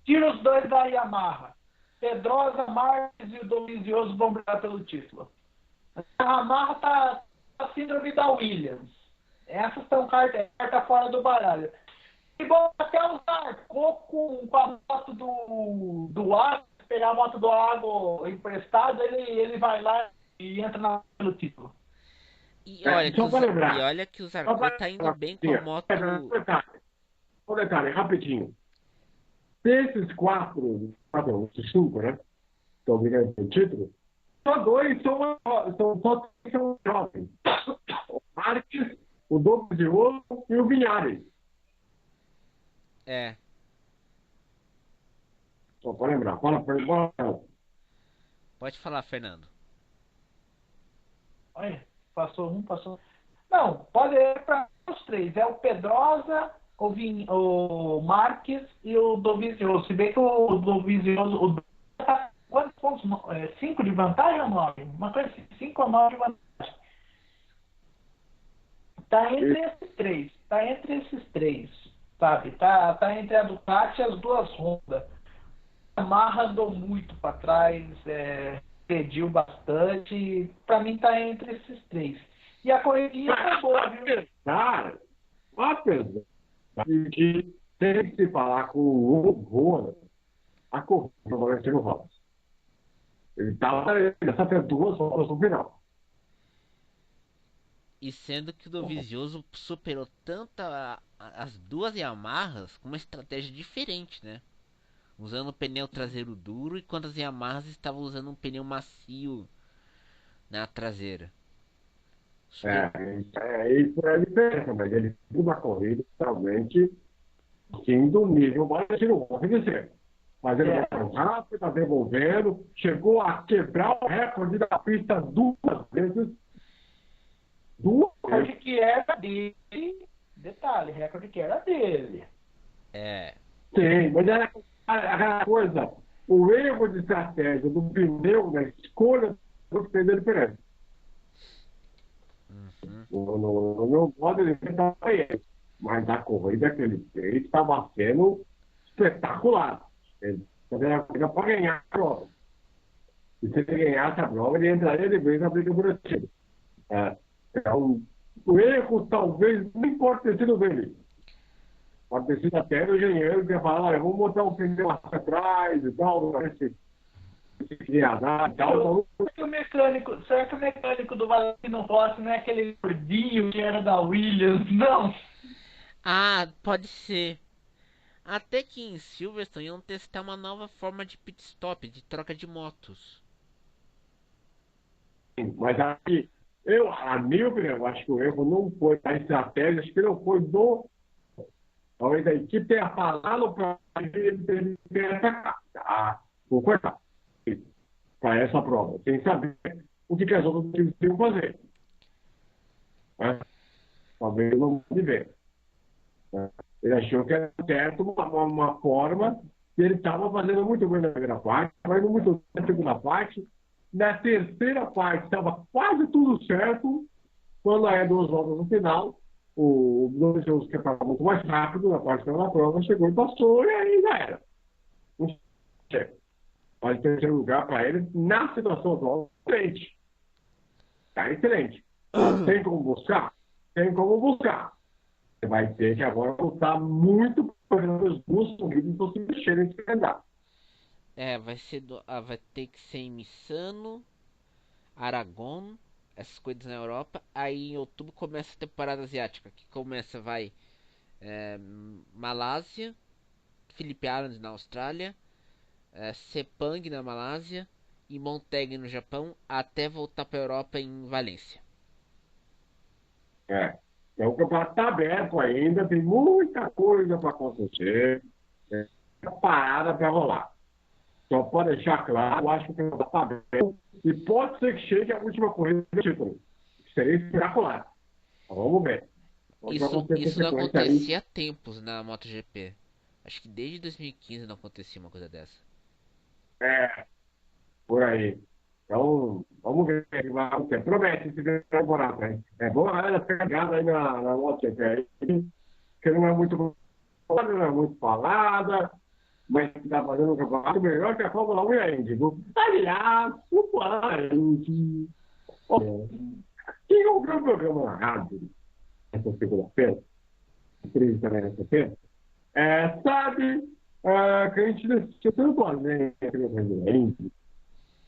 [SPEAKER 3] Tira os dois da Yamaha. Pedrosa, Marques e o Dovizioso vão brigar pelo título. A Yamaha tá a síndrome da Williams. Essas estão carta fora do baralho. E bom, até o Zarco com a moto do Água, pegar a moto do Água emprestada, ele vai lá e entra pelo título.
[SPEAKER 2] E olha,
[SPEAKER 1] Só para lembrar.
[SPEAKER 2] que o Zarco tá indo bem com a moto.
[SPEAKER 1] Um detalhe, rapidinho. Desses esses cinco, né? Estão virando o título. Só dois são jovens. O Marques, o Dovizioso e o Vinhares.
[SPEAKER 2] É.
[SPEAKER 1] Só para lembrar. Fala.
[SPEAKER 2] Pode falar, Fernando.
[SPEAKER 3] Olha, passou. Não, pode ir para os três. É o Pedrosa, o Marques e o Dovizioso. Se bem que o Dovizioso. Quantos pontos? 5 de vantagem ou 9? Uma coisa assim, 5 ou 9 de vantagem. Tá entre esses três. Sabe? Tá entre a Ducati e as duas Honda. A Yamaha andou muito para trás, pediu bastante. Para mim tá entre esses três. E a corridinha foi boa, viu?
[SPEAKER 1] Apesar de que tem que se falar com o horror a corrida do Valentino Rossi. Ele estava nessa até 2 horas no final.
[SPEAKER 2] E sendo que o Dovizioso superou tanto as duas Yamahas com uma estratégia diferente, né? Usando o pneu traseiro duro, enquanto as Yamahas estavam usando um pneu macio na traseira.
[SPEAKER 1] Isso é a diferença, mas ele viu uma corrida realmente sim do nível Valentino Rossi vencer. Mas ele foi rápido, está devolvendo, chegou a quebrar o recorde da pista 2 vezes.
[SPEAKER 3] Recorde que era dele. Detalhe, recorde que era dele.
[SPEAKER 1] Sim, mas era aquela coisa, o erro de estratégia do pneu na escolha do que fez a diferença. No meu modo, ele estava ele. Mas a corrida que ele fez estava sendo espetacular. Ele estava para ganhar a prova. E se ele ganhasse a prova, ele entraria de vez na briga por título. Então, o erro talvez nem pode ter sido dele. Pode ter sido até do engenheiro que ia falar, vamos botar um pneu atrás e tal, esse criador e tal.
[SPEAKER 3] Será que o mecânico do Valentino Rossi não é aquele gordinho que era da Williams? Não.
[SPEAKER 2] Ah, pode ser. Até que em Silverstone iam testar uma nova forma de pit stop, de troca de motos.
[SPEAKER 1] Mas aqui, a minha opinião, eu acho que o erro não foi da estratégia, acho que não foi talvez a equipe tenha falado para ele concordar para essa prova, sem saber o que as outras equipes iam fazer. Talvez não me ver. Ele achou que era certo uma forma que ele estava fazendo muito bem na primeira parte, fazendo muito bem na segunda parte. Na terceira parte estava quase tudo certo. Quando aí 2 voltas no final, o Dovizioso, que estava muito mais rápido na parte da prova, chegou e passou, e aí já era. Não sei. Mas em terceiro lugar para ele, na situação atual, excelente. Está excelente. Tem como buscar? Tem como buscar. Você vai ter que agora lutar muito para as 2 corridas para se mexerem nesse calendário.
[SPEAKER 2] Vai ter que ser em Misano, Aragon, essas coisas na Europa. Aí em outubro começa a temporada asiática, que começa, Malásia, Phillip Islands na Austrália, Sepang na Malásia e Monteg no Japão, até voltar para a Europa em Valência.
[SPEAKER 1] Então o campeonato está aberto ainda, tem muita coisa para acontecer, parada para rolar. Só pode deixar claro, eu acho que o campeonato está aberto e pode ser que chegue a última corrida do título. Seria espetacular. Vamos ver.
[SPEAKER 2] Isso não acontecia há tempos na MotoGP. Acho que desde 2015 não acontecia uma coisa dessa.
[SPEAKER 1] Por aí. Então, vamos ver o que vai acontecer. Promete esse temporada, hein? É bom ela ficar ligada aí na notícia aí, que não é muito falada, não é muito falada, mas está fazendo um campeonato melhor que a Fórmula 1 e a Indy, viu? Aliás, o falar a Indy. Quem ouviu o programa na rádio essa segunda-feira, 13 também nessa feira, sabe que a gente decidiu tanto além aqui no presidente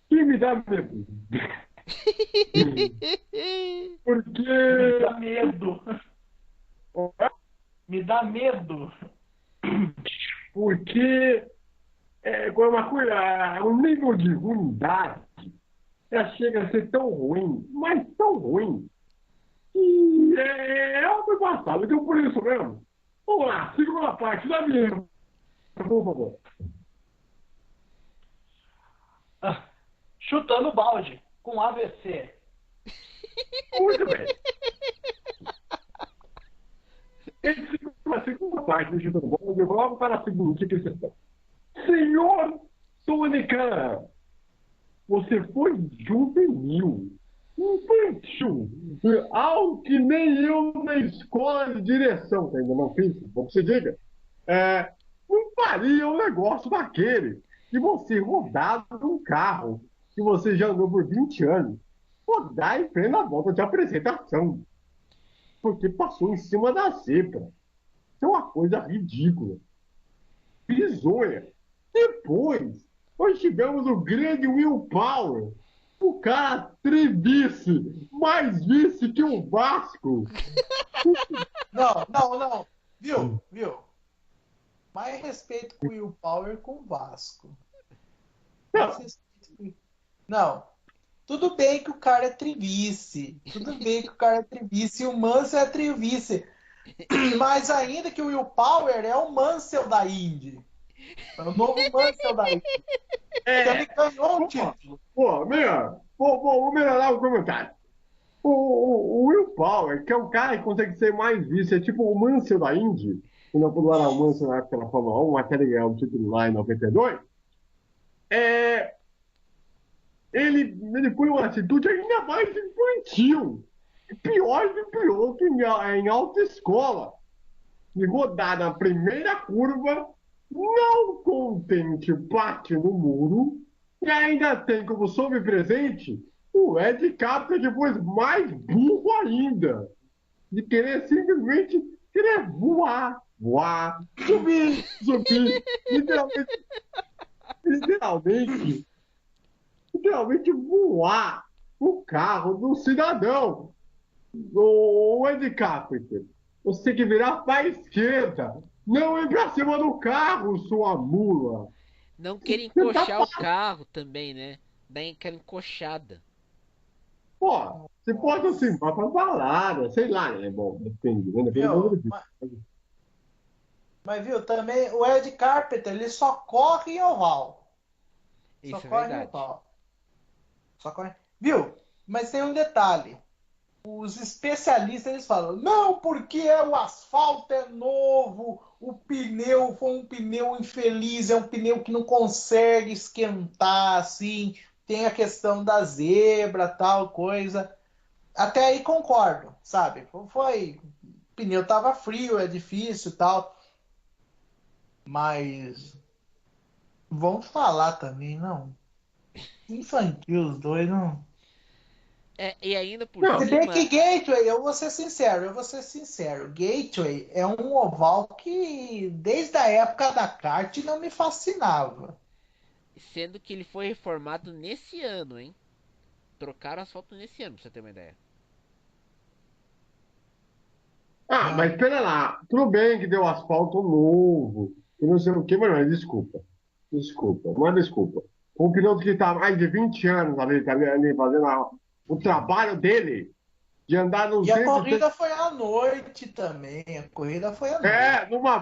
[SPEAKER 1] que me dá medo.
[SPEAKER 3] Me
[SPEAKER 1] Porque.
[SPEAKER 3] dá medo. Me dá medo.
[SPEAKER 1] Porque quando uma coisa, o nível de ruindade já chega a ser tão ruim, mas tão ruim, que é algo passado. Então, por isso mesmo, vamos lá, segunda parte da minha, por favor.
[SPEAKER 3] Chutando balde com AVC.
[SPEAKER 1] Muito bem. A segunda parte do Chutando Bola, eu vou para a seguinte questão. Senhor Tony Khan, você foi juvenil, infantil, algo que nem eu na escola de direção, que ainda não fiz, como você diga, não faria um negócio daquele, de você rodar num carro que você já andou por 20 anos, rodar em plena volta de apresentação, porque passou em cima da zebra. Isso é uma coisa ridícula, bizonha. Depois, nós tivemos o grande Will Power, o cara trivice, mais vice que o Vasco.
[SPEAKER 3] Não. Viu? Mais respeito com o Will Power com o Vasco. Não. Tudo bem que o cara é trivice. Tudo bem que o cara é trivice. E o Mansell é trivice. Mas ainda que o Will Power é o Mansell da Indy. É o novo Mansell da Indy. Ele ganhou o título.
[SPEAKER 1] Vou melhorar o comentário. O Will Power, que é o cara que consegue ser mais vice, é tipo o Mansell da Indy, que não era o Mansell na época da Fórmula 1, até ele ganhar o título lá em 92. Ele foi uma atitude ainda mais infantil. Pior do pior que em autoescola. E rodar na primeira curva, não contente, bate no muro, e ainda tem como sobrepresente o Ed Capita depois mais burro ainda. De querer simplesmente querer voar, subir, literalmente voar o carro do cidadão. O Ed Capita, você tem que virar para a esquerda, não ir para cima do carro, sua mula.
[SPEAKER 2] Não querer encoxar o carro também, né? Dar aquela encoxada.
[SPEAKER 1] Pô, você pode assim, vai pra balada, sei lá, né? Bom, depende, né? Depende do
[SPEAKER 3] Viu?
[SPEAKER 1] número
[SPEAKER 3] Mas viu, também o Ed Carpenter, ele só corre em oval.
[SPEAKER 2] Isso
[SPEAKER 3] Só
[SPEAKER 2] é
[SPEAKER 3] corre em
[SPEAKER 2] verdade.
[SPEAKER 3] oval. Só corre. Viu? Mas tem um detalhe. Os especialistas eles falam, não, porque o asfalto é novo, o pneu foi um pneu infeliz, é um pneu que não consegue esquentar, assim, tem a questão da zebra, tal coisa. Até aí concordo, sabe? Foi, o pneu tava frio, é difícil, tal. Mas vamos falar também, não. Infantil os dois, não.
[SPEAKER 2] E ainda por
[SPEAKER 1] Não,
[SPEAKER 3] Se bem
[SPEAKER 2] cima,
[SPEAKER 3] que Gateway, eu vou ser sincero, Gateway é um oval que desde a época da kart não me fascinava.
[SPEAKER 2] sendo que ele foi reformado nesse ano, hein? Trocaram asfalto nesse ano, pra você ter uma ideia.
[SPEAKER 1] mas pera lá, tudo bem que deu asfalto novo, e não sei o quê, mas não é desculpa. Um piloto que está há mais de 20 anos ali fazendo o trabalho dele, de andar
[SPEAKER 3] E a
[SPEAKER 1] 200,
[SPEAKER 3] corrida foi à noite também. A corrida foi à noite.
[SPEAKER 1] numa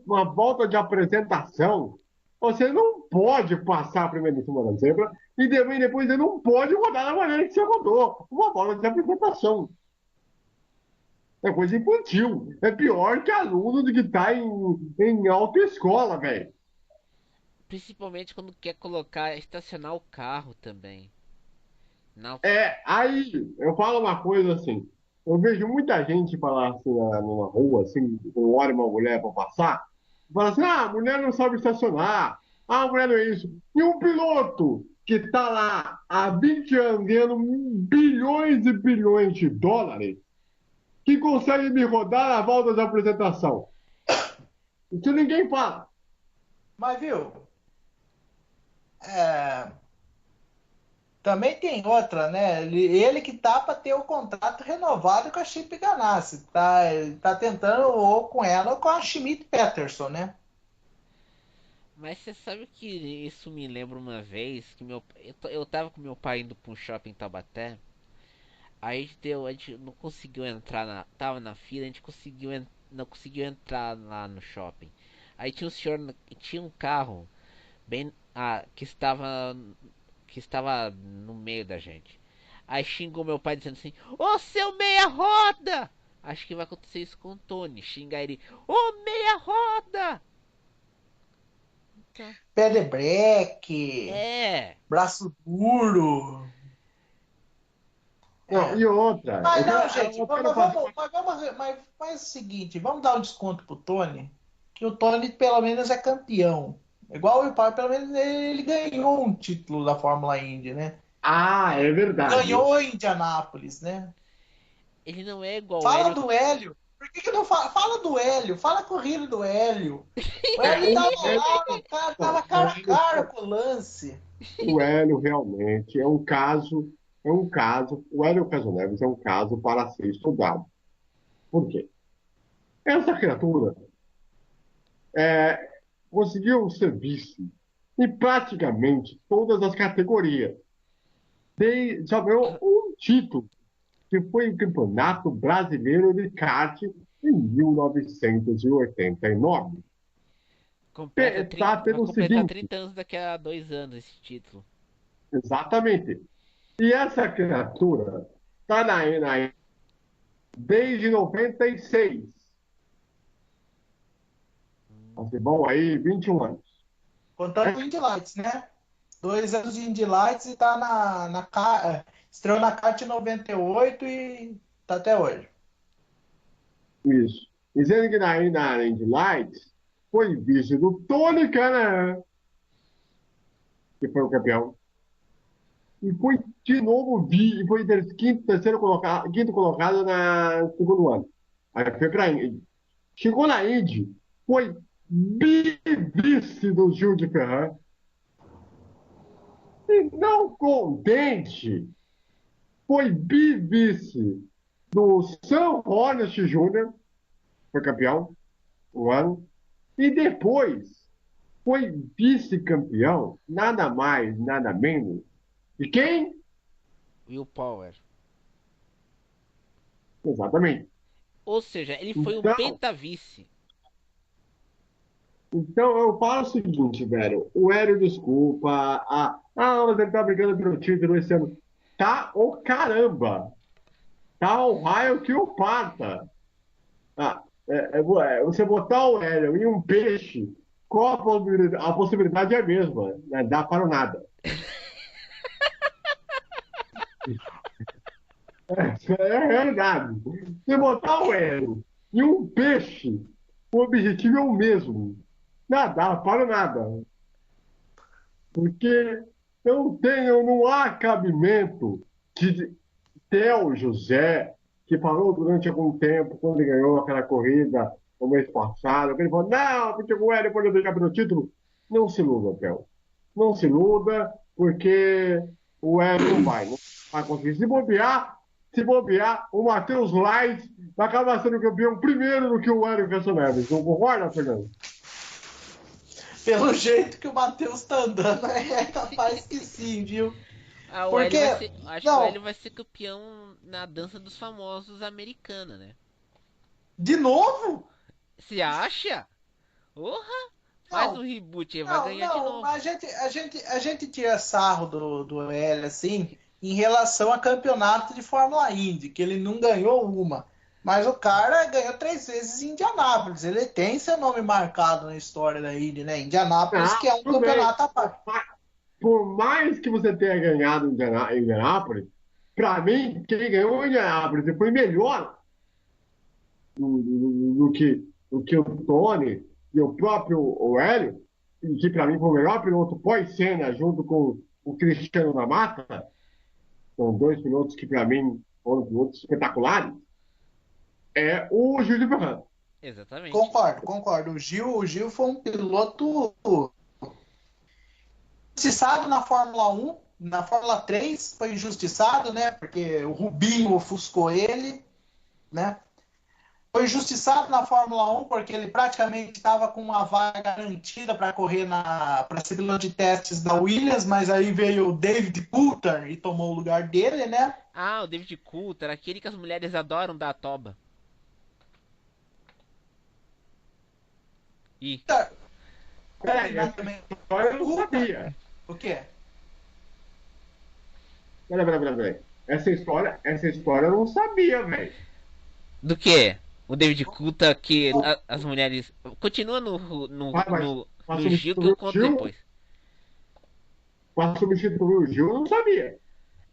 [SPEAKER 1] uma volta de apresentação, você não pode passar primeiro em cima da zebra e depois você não pode rodar da maneira que você rodou. Uma volta de apresentação. É coisa infantil. É pior que aluno de que está em autoescola, velho.
[SPEAKER 2] Principalmente quando quer colocar, estacionar o carro também. Na...
[SPEAKER 1] Aí eu falo uma coisa assim. Eu vejo muita gente falar assim numa rua, assim, quando olha uma mulher para passar, fala assim: ah, a mulher não sabe estacionar, ah, a mulher não é isso. E um piloto que está lá há 20 anos ganhando bilhões e bilhões de dólares, que consegue me rodar na volta de apresentação. Isso ninguém fala.
[SPEAKER 3] Mas viu, é, também tem outra, né? Ele que tá para ter o contrato renovado com a Chip Ganassi. Ele tá tentando ou com ela ou com a Schmidt Peterson, né?
[SPEAKER 2] Mas você sabe que isso me lembra uma vez que eu tava com meu pai indo pra um shopping em Taubaté. Aí a gente não conseguiu entrar tava na fila, a gente não conseguiu entrar lá no shopping. Aí tinha um senhor, tinha um carro bem que estava no meio da gente. Aí xingou meu pai dizendo assim: "Ô seu meia roda!" Acho que vai acontecer isso com o Tony, xingar ele: "Ô meia roda!" Então,
[SPEAKER 3] Pé de breque,
[SPEAKER 2] é,
[SPEAKER 3] braço duro.
[SPEAKER 1] Não,
[SPEAKER 3] É.
[SPEAKER 1] e outra,
[SPEAKER 3] Mas não, gente,
[SPEAKER 1] eu quero fazer uma.
[SPEAKER 3] mas faz o seguinte, vamos dar um desconto pro Tony, que o Tony pelo menos é campeão. Igual o pai, pelo menos ele ganhou um título da Fórmula Indy, né?
[SPEAKER 1] Ah, é verdade.
[SPEAKER 3] Ganhou em Indianápolis, né?
[SPEAKER 2] ele não é igual o
[SPEAKER 3] Fala
[SPEAKER 2] Hélio.
[SPEAKER 3] do Hélio. Por que não fala? Fala do Hélio. Fala a corrida do Hélio. O
[SPEAKER 1] É,
[SPEAKER 3] Hélio
[SPEAKER 1] o
[SPEAKER 3] tava
[SPEAKER 1] Hélio,
[SPEAKER 3] lá, no cara,
[SPEAKER 1] não,
[SPEAKER 3] tava cara a cara com o lance.
[SPEAKER 1] o Hélio realmente o Hélio Castroneves é um caso para ser estudado. Por quê? Essa criatura é, conseguiu ser vice em praticamente todas as categorias. Já ganhou um título, que foi o Campeonato Brasileiro de Kart em 1989. Tá
[SPEAKER 2] Vai
[SPEAKER 1] pelo
[SPEAKER 2] completar
[SPEAKER 1] seguinte,
[SPEAKER 2] 30 anos daqui a 2 anos esse título.
[SPEAKER 1] exatamente. E essa criatura está desde 96. Assim, bom, aí 21 anos.
[SPEAKER 3] Contando o Indy Lights, né? 2 anos de Indy Lights e tá estreou na kart em 98 e tá até hoje.
[SPEAKER 1] Isso. Dizendo que na Indy Lights foi vice do Tony Canaan, que foi o campeão. E foi de novo foi quinto colocado na segundo ano. Aí foi para Indy. Chegou na Indy, foi vice do Gil de Ferran. E não contente, foi vice do Sam Hornet Jr., foi campeão um ano. E depois foi vice-campeão, nada mais, nada menos. De quem?
[SPEAKER 2] Will Power.
[SPEAKER 1] Exatamente.
[SPEAKER 2] Ou seja, ele foi um
[SPEAKER 1] Então,
[SPEAKER 2] pentavice.
[SPEAKER 1] então eu falo o seguinte, velho. O Hélio, desculpa. Mas ele tá brigando pelo título esse ano. Tá o caramba. Tá o raio que o parta. Você botar o Hélio em um peixe, qual a possibilidade? A possibilidade é a mesma. Né? Dá para o nada. É verdade. Se botar o Hélio em um peixe, o objetivo é o mesmo. Nadar para nada. Porque não há cabimento de Theo José, que falou durante algum tempo, quando ele ganhou aquela corrida no mês passado, que ele falou, não, porque o Hélio pode brigar pelo título. Não se iluda, Theo. Não se iluda, porque o Hélio não vai conseguir. Se bobear, o Matheus Light vai acabar sendo campeão primeiro do que o Hélio Castro Neves. Não concorda, Fernando?
[SPEAKER 3] Pelo jeito que o Matheus tá andando, é capaz que sim, viu?
[SPEAKER 2] O
[SPEAKER 3] Porque,
[SPEAKER 2] Hélio vai ser. Acho que o
[SPEAKER 3] não,
[SPEAKER 2] Hélio vai ser campeão na dança dos famosos americana, né?
[SPEAKER 3] de novo?
[SPEAKER 2] Se acha? Porra! Faz um
[SPEAKER 3] Não,
[SPEAKER 2] reboot e vai
[SPEAKER 3] não,
[SPEAKER 2] ganhar de
[SPEAKER 3] não.
[SPEAKER 2] novo.
[SPEAKER 3] A gente tira sarro do Hélio, assim, em relação a campeonato de Fórmula Indy, que ele não ganhou uma. Mas o cara ganhou 3 vezes em Indianápolis. Ele tem seu nome marcado na história da Indy, né? Indianápolis,
[SPEAKER 1] Ah,
[SPEAKER 3] que é um
[SPEAKER 1] tudo bem.
[SPEAKER 3] campeonato à parte.
[SPEAKER 1] Por mais que você tenha ganhado em Indianápolis, para mim, quem ganhou em Indianápolis e foi melhor do que o Tony e o próprio o Hélio, e que para mim foi o melhor piloto pós-cena, junto com o Cristiano da Mata, são dois pilotos que para mim foram pilotos espetaculares, é o Gil de Ferran.
[SPEAKER 2] Exatamente.
[SPEAKER 3] Concordo. O Gil foi um piloto injustiçado na Fórmula 1. Na Fórmula 3 foi injustiçado, né? Porque o Rubinho ofuscou ele, né? Foi injustiçado na Fórmula 1 porque ele praticamente estava com uma vaga garantida para correr para ser piloto de testes da Williams, mas aí veio o David Coulthard e tomou o lugar dele, né?
[SPEAKER 2] Ah, o David Coulthard, aquele que as mulheres adoram dar a toba. Ih,
[SPEAKER 1] Peraí, essa
[SPEAKER 3] Também.
[SPEAKER 1] história eu não sabia.
[SPEAKER 3] O quê?
[SPEAKER 1] Peraí. Essa história eu não sabia, velho.
[SPEAKER 2] do que? O David Coulthard que as mulheres... Continua no, no,
[SPEAKER 1] Ah, mas
[SPEAKER 2] no,
[SPEAKER 1] para
[SPEAKER 2] no Gil que eu
[SPEAKER 1] substituir o
[SPEAKER 2] conto
[SPEAKER 1] Gil,
[SPEAKER 2] depois.
[SPEAKER 1] para substituir o Gil, eu não sabia.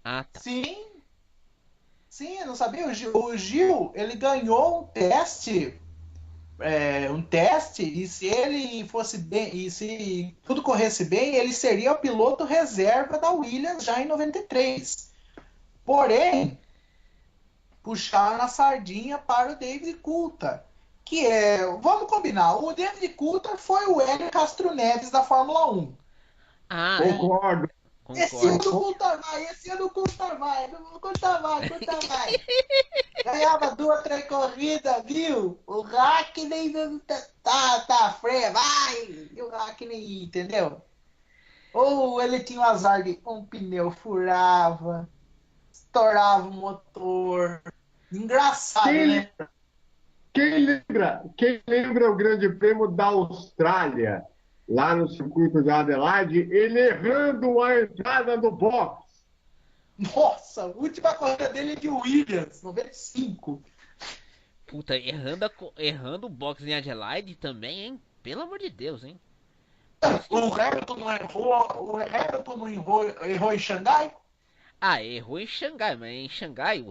[SPEAKER 2] Ah, tá.
[SPEAKER 3] Sim, eu não sabia. O Gil, ele ganhou um teste, e se ele fosse bem, e se tudo corresse bem, ele seria o piloto reserva da Williams já em 93. Porém, puxaram a sardinha para o David Coulthard, que vamos combinar, o David Coulthard foi o Hélio Castro Neves da Fórmula 1.
[SPEAKER 2] Ah,
[SPEAKER 1] Concordo.
[SPEAKER 3] Esse ano
[SPEAKER 2] concordo.
[SPEAKER 3] o Coulthard vai, Ganhava 2, 3 corridas, viu? O Hackney tá freio, vai! E o Hackney, entendeu? Ou ele tinha um azar de um pneu furava, estourava o motor. Engraçado,
[SPEAKER 1] Quem,
[SPEAKER 3] né?
[SPEAKER 1] quem lembra o Grande Prêmio da Austrália, lá no circuito de Adelaide, ele errando a entrada do box?
[SPEAKER 3] Nossa, a última corrida dele é de Williams, 95.
[SPEAKER 2] Puta, errando o box em Adelaide também, hein? Pelo amor de Deus, hein?
[SPEAKER 3] O Hamilton não errou em Xangai?
[SPEAKER 2] Ah, errou em Xangai, mas em Xangai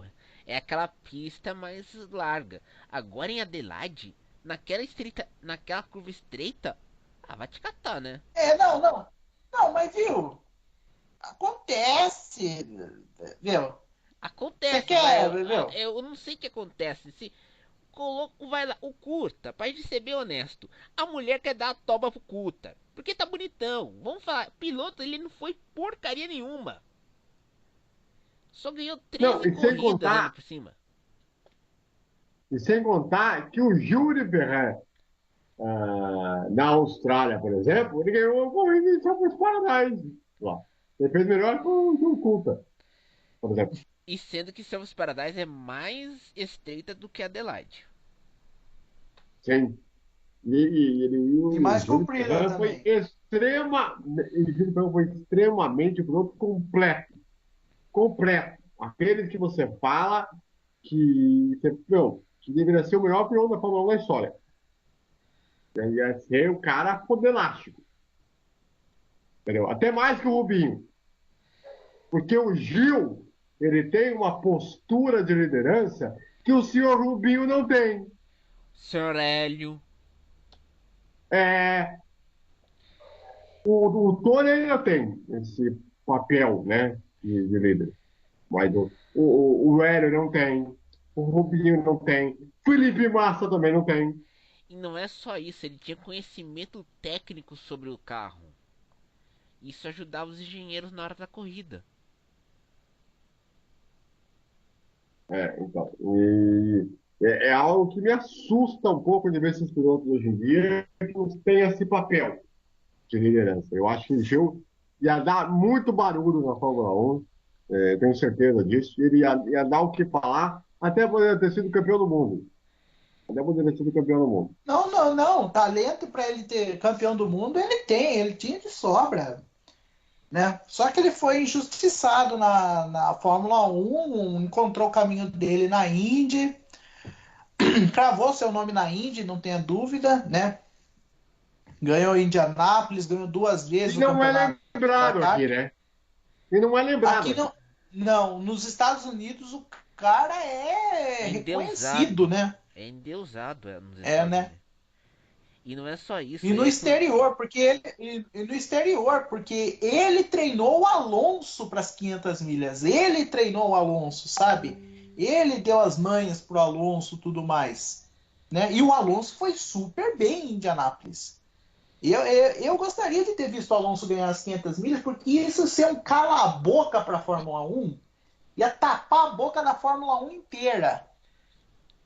[SPEAKER 2] é aquela pista mais larga. Agora em Adelaide, naquela curva estreita, vai te catar, né?
[SPEAKER 3] Não. Não, mas viu? Acontece, viu? Você
[SPEAKER 2] Acontece, mas
[SPEAKER 3] quer, viu?
[SPEAKER 2] eu não sei o que acontece. Se vai lá, o Curta, pra gente ser bem honesto, a mulher quer dar a toba pro Curta, porque tá bonitão. Vamos falar, piloto ele não foi porcaria nenhuma. Só ganhou
[SPEAKER 1] Não,
[SPEAKER 2] 13 corridas ainda por cima.
[SPEAKER 1] e sem contar que o Júlio Ferran, na Austrália, por exemplo, ele ganhou uma corrida em São Paradise. Lá. Ele fez melhor que o Coulthard, por exemplo.
[SPEAKER 2] E sendo que Surfers Paradise é mais estreita do que Adelaide.
[SPEAKER 1] Sim. E
[SPEAKER 3] E mais
[SPEAKER 1] Júlio
[SPEAKER 3] comprida
[SPEAKER 1] Ferran
[SPEAKER 3] também.
[SPEAKER 1] foi extremamente piloto completo. Completo. Aqueles que você fala que deveria ser o melhor piloto da Fórmula 1 da história. Ia ser o cara fodelástico. Entendeu? Até mais que o Rubinho. Porque o Gil, ele tem uma postura de liderança que o senhor Rubinho não tem.
[SPEAKER 2] Sr. Hélio.
[SPEAKER 1] É, o Tony ainda tem esse papel, né, de líder. Mas o Hélio não tem. O Rubinho não tem. Felipe Massa também não tem.
[SPEAKER 2] E não é só isso, ele tinha conhecimento técnico sobre o carro. Isso ajudava os engenheiros na hora da corrida.
[SPEAKER 1] Então, é algo que me assusta um pouco de ver esses pilotos hoje em dia que não têm esse papel de liderança. Eu acho que o Gil ia dar muito barulho na Fórmula 1, tenho certeza disso. Ele ia dar o que falar, até poderia ter sido campeão do mundo. Até poderia ter sido campeão do mundo.
[SPEAKER 3] Não. Talento para ele ter campeão do mundo, ele tinha de sobra. Né? Só que ele foi injustiçado na Fórmula 1, encontrou o caminho dele na Indy. cravou seu nome na Indy, não tenha dúvida, né? Ganhou Indianápolis, ganhou 2 vezes
[SPEAKER 1] E
[SPEAKER 3] o
[SPEAKER 1] não é
[SPEAKER 3] campeonato da
[SPEAKER 1] lembrado aqui,
[SPEAKER 3] kart.
[SPEAKER 1] né? E não é lembrado
[SPEAKER 3] Aqui
[SPEAKER 1] aqui.
[SPEAKER 3] não, não, nos Estados Unidos o cara é
[SPEAKER 2] É
[SPEAKER 3] reconhecido,
[SPEAKER 2] endeusado.
[SPEAKER 3] né?
[SPEAKER 2] É endeusado nos
[SPEAKER 3] É,
[SPEAKER 2] Estados
[SPEAKER 3] né?
[SPEAKER 2] Unidos. E não é só isso,
[SPEAKER 3] E no
[SPEAKER 2] ele é por.
[SPEAKER 3] exterior, porque ele treinou o Alonso para as 500 milhas. Ele treinou o Alonso, sabe? Ele deu as manhas pro Alonso, tudo mais, né? E o Alonso foi super bem em Indianápolis. Eu gostaria de ter visto o Alonso ganhar as 500 milhas, porque isso ser um cala-boca para a Fórmula 1 ia tapar a boca da Fórmula 1 inteira,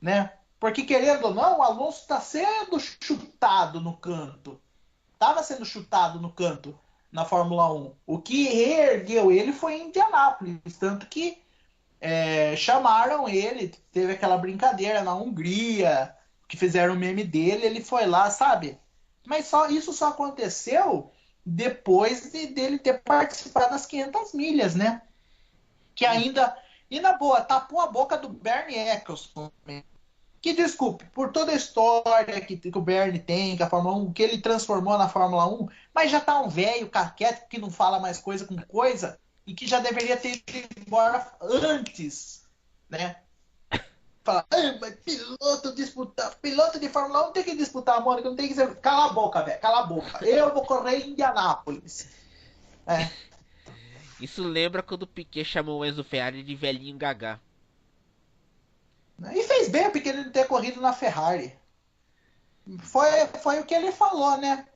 [SPEAKER 3] né? Porque, querendo ou não, o Alonso está sendo chutado no canto. Estava sendo chutado no canto na Fórmula 1. O que reergueu ele foi em Indianápolis. Tanto que chamaram ele, teve aquela brincadeira na Hungria, que fizeram o meme dele, ele foi lá, sabe? Mas isso só aconteceu depois dele ter participado das 500 milhas, né? Que ainda, e na boa, tapou a boca do Bernie Eccleston. Que, desculpe, por toda a história que o Bernie tem, que a Fórmula 1, que ele transformou na Fórmula 1, mas já tá um velho, caquético, que não fala mais coisa com coisa, e que já deveria ter ido embora antes, né? Falar, mas piloto de Fórmula 1 tem que disputar a Mônica, não tem que ser. Cala a boca, velho, cala a boca. Eu vou correr em Indianápolis. É.
[SPEAKER 2] Isso lembra quando o Piquet chamou o Enzo Ferrari de velhinho gagá.
[SPEAKER 3] E fez bem o pequeno ter corrido na Ferrari. Foi o que ele falou, né?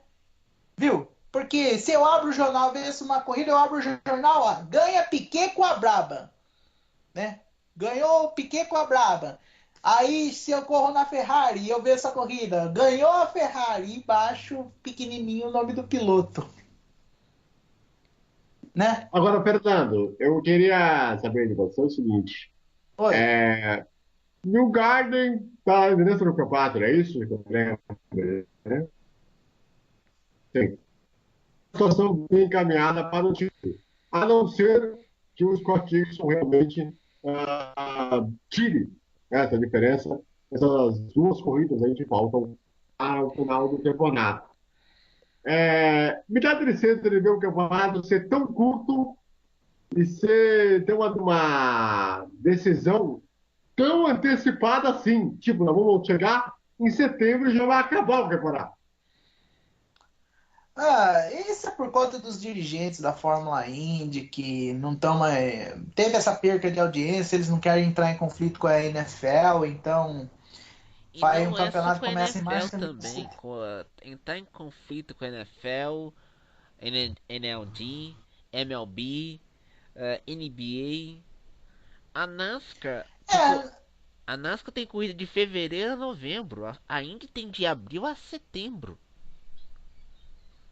[SPEAKER 3] Viu? Porque se eu abro o jornal, vejo uma corrida, eu abro o jornal, ó, ganha Piquet com a Braba, né? Ganhou o Piquet com a Braba. Aí, se eu corro na Ferrari e eu vejo essa corrida, ganhou a Ferrari, embaixo, pequenininho, o nome do piloto, né?
[SPEAKER 1] Agora, Fernando, eu queria saber de você o seguinte.
[SPEAKER 3] Oi.
[SPEAKER 1] New Garden está na liderança do campeonato, não é isso? Eu lembro, né? Sim. A situação bem encaminhada para o título. A não ser que o Scott Dixon realmente tire essa diferença, essas 2 corridas aí que faltam para o final do campeonato. Me dá tristeza de ver o campeonato ser tão curto e ter uma decisão tão antecipada assim. Tipo, nós vamos chegar em setembro e já vai acabar o campeonato.
[SPEAKER 3] Isso é por conta dos dirigentes da Fórmula Indy que não estão. Teve essa perca de audiência, eles não querem entrar em conflito com a NFL, então
[SPEAKER 2] E
[SPEAKER 3] faz um
[SPEAKER 2] não é só
[SPEAKER 3] campeonato
[SPEAKER 2] com a
[SPEAKER 3] começa em
[SPEAKER 2] NFL
[SPEAKER 3] março.
[SPEAKER 2] também. Entrar em conflito com a NFL, NLD, MLB, NBA. A NASCAR
[SPEAKER 3] É,
[SPEAKER 2] a NASCAR tem corrida de fevereiro a novembro. A Indy tem de abril a setembro.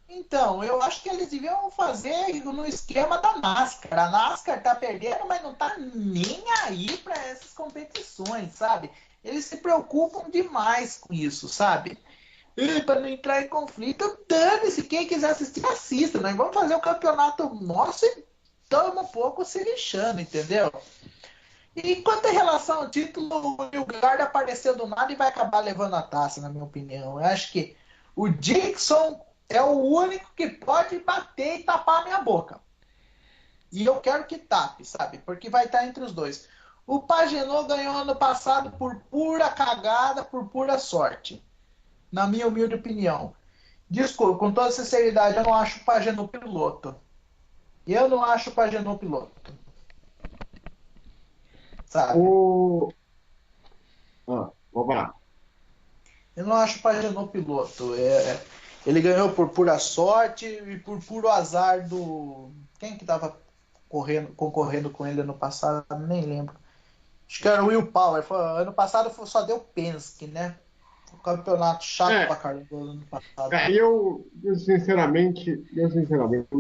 [SPEAKER 3] então, eu acho que eles deviam fazer no esquema da NASCAR. A NASCAR tá perdendo, mas não tá nem aí para essas competições, sabe? Eles se preocupam demais com isso, sabe? Para não entrar em conflito, dane-se. Quem quiser assistir, assista. Nós vamos fazer o campeonato nosso e estamos um pouco se lixando, entendeu? E quanto em relação ao título, o Newgarden apareceu do nada e vai acabar levando a taça, na minha opinião. Eu acho que o Dixon é o único que pode bater e tapar a minha boca. E eu quero que tape, sabe? Porque vai estar entre os dois. O Pagenaud ganhou ano passado por pura cagada, por pura sorte. Na minha humilde opinião. Desculpa, com toda sinceridade, eu não acho o Pagenaud piloto. Eu não acho o Pagenaud piloto. Sabe?
[SPEAKER 1] Vamos lá.
[SPEAKER 3] Eu não acho o Pagenaud piloto. Ele ganhou por pura sorte e por puro azar do. Quem que estava concorrendo com ele ano passado? Nem lembro. Acho que era o Will Power. Ano passado só deu Penske, né? O campeonato chato pra caramba ano passado.
[SPEAKER 1] Eu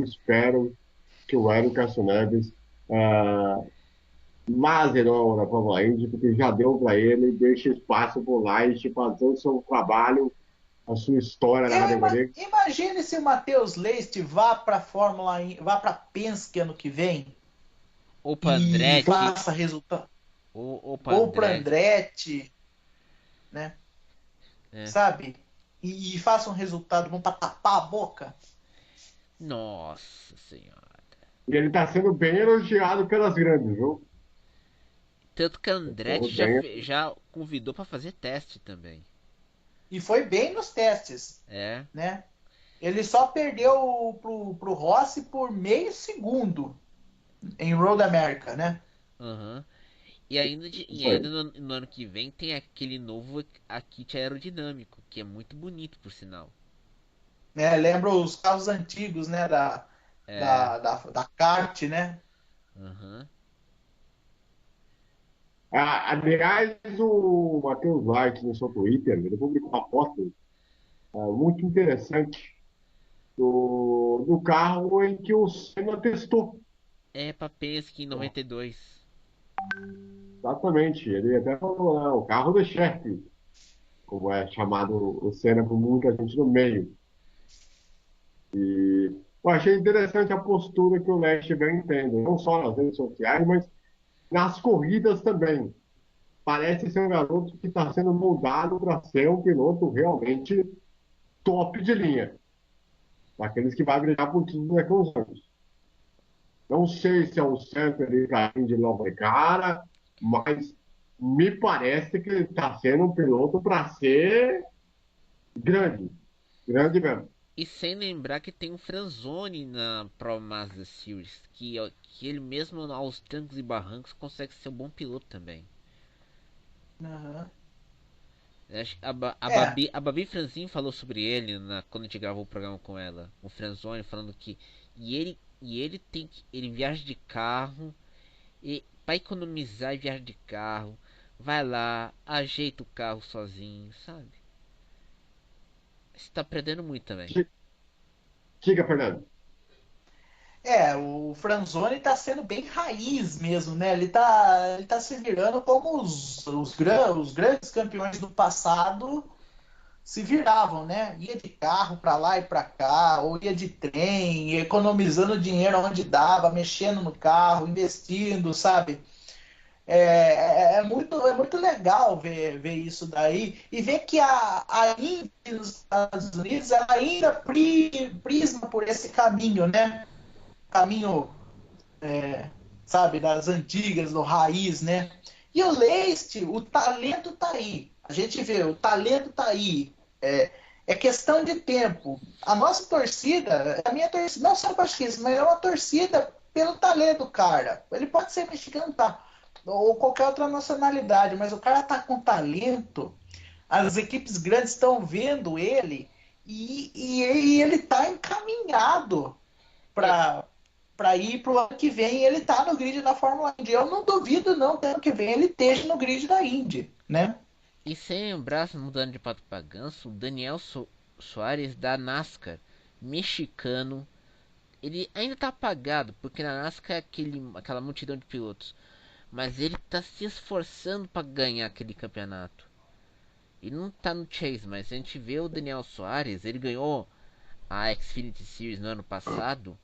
[SPEAKER 1] espero que o Hélio Castro Neves Mazerão na Fórmula Indy, porque já deu para ele, deixa espaço para o Light fazer o seu trabalho, a sua história na categoria.
[SPEAKER 3] Imagine se o Matheus Leist vá para Fórmula Indy, vá para Penske ano que vem
[SPEAKER 2] Ou para
[SPEAKER 3] e
[SPEAKER 2] Andretti.
[SPEAKER 3] faça resultado.
[SPEAKER 2] Ou
[SPEAKER 3] Ou para Andretti. né?
[SPEAKER 2] É.
[SPEAKER 3] Sabe? E faça um resultado bom pra tapar a boca.
[SPEAKER 2] Nossa senhora.
[SPEAKER 1] E ele está sendo bem elogiado pelas grandes, viu?
[SPEAKER 2] Tanto que a
[SPEAKER 1] Sendo
[SPEAKER 2] Andretti
[SPEAKER 1] bem.
[SPEAKER 2] já convidou pra fazer teste também.
[SPEAKER 3] E foi bem nos testes,
[SPEAKER 2] É.
[SPEAKER 3] né? Ele só perdeu pro Rossi por meio segundo em Road America, né?
[SPEAKER 2] Aham. E ainda no ano que vem tem aquele novo kit aerodinâmico, que é muito bonito, por sinal.
[SPEAKER 3] Lembra os carros antigos, né?
[SPEAKER 2] É.
[SPEAKER 3] Da kart, né?
[SPEAKER 2] Aham.
[SPEAKER 1] Aliás, o Matheus Light, no seu Twitter, ele publicou uma foto muito interessante do carro em que o Senna testou.
[SPEAKER 2] É pra Penske em 92.
[SPEAKER 1] Exatamente. Ele até falou, o carro do chefe, como é chamado o Senna por muita gente no meio. Eu achei interessante a postura que o Leste vem tendo, não só nas redes sociais, mas nas corridas também. Parece ser um garoto que está sendo moldado para ser um piloto realmente top de linha, daqueles que vai brigar por título daqui a uns anos. Não sei se é o certo ele cair de logo de cara, mas me parece que ele está sendo um piloto para ser grande, grande mesmo.
[SPEAKER 2] E sem lembrar que tem o Franzoni na Pro Mazda Series, que ele mesmo aos trancos e barrancos consegue ser um bom piloto também.
[SPEAKER 3] Uhum. É,
[SPEAKER 2] A Babi Franzin falou sobre ele quando a gente gravou o programa com ela. O Franzoni falando que. Ele viaja de carro. E para economizar e viajar de carro. Vai lá, ajeita o carro sozinho, sabe? Você tá aprendendo muito também.
[SPEAKER 1] Diga, Fernando.
[SPEAKER 3] o Franzoni tá sendo bem raiz mesmo, né? Ele tá se virando como os grandes campeões do passado se viravam, né? Ia de carro para lá e para cá, ou ia de trem, economizando dinheiro onde dava, mexendo no carro, investindo, sabe? É muito legal ver isso daí e ver que a Indy nos Estados Unidos ela ainda prisma por esse caminho, né? Caminho, sabe, das antigas, do raiz, né? E o Leite, o talento tá aí. A gente vê, o talento tá aí. É questão de tempo. A nossa torcida, a minha torcida, não só para isso, mas é uma torcida pelo talento do cara. Ele pode ser mexicano, tá? Ou qualquer outra nacionalidade, mas o cara tá com talento. As equipes grandes estão vendo ele e ele tá encaminhado
[SPEAKER 2] É,
[SPEAKER 3] para ir para o ano que vem. Ele tá no grid da Fórmula Indy. Eu não duvido não que ano que vem ele esteja no grid da Indy, né?
[SPEAKER 2] e sem lembrar, mudando de pato pra ganso, o Daniel Soares da NASCAR, mexicano. Ele ainda tá apagado, porque na NASCAR é aquela multidão de pilotos. Mas ele tá se esforçando para ganhar aquele campeonato. Ele não tá no Chase, mas a gente vê o Daniel Soares, ele ganhou a Xfinity Series no ano passado.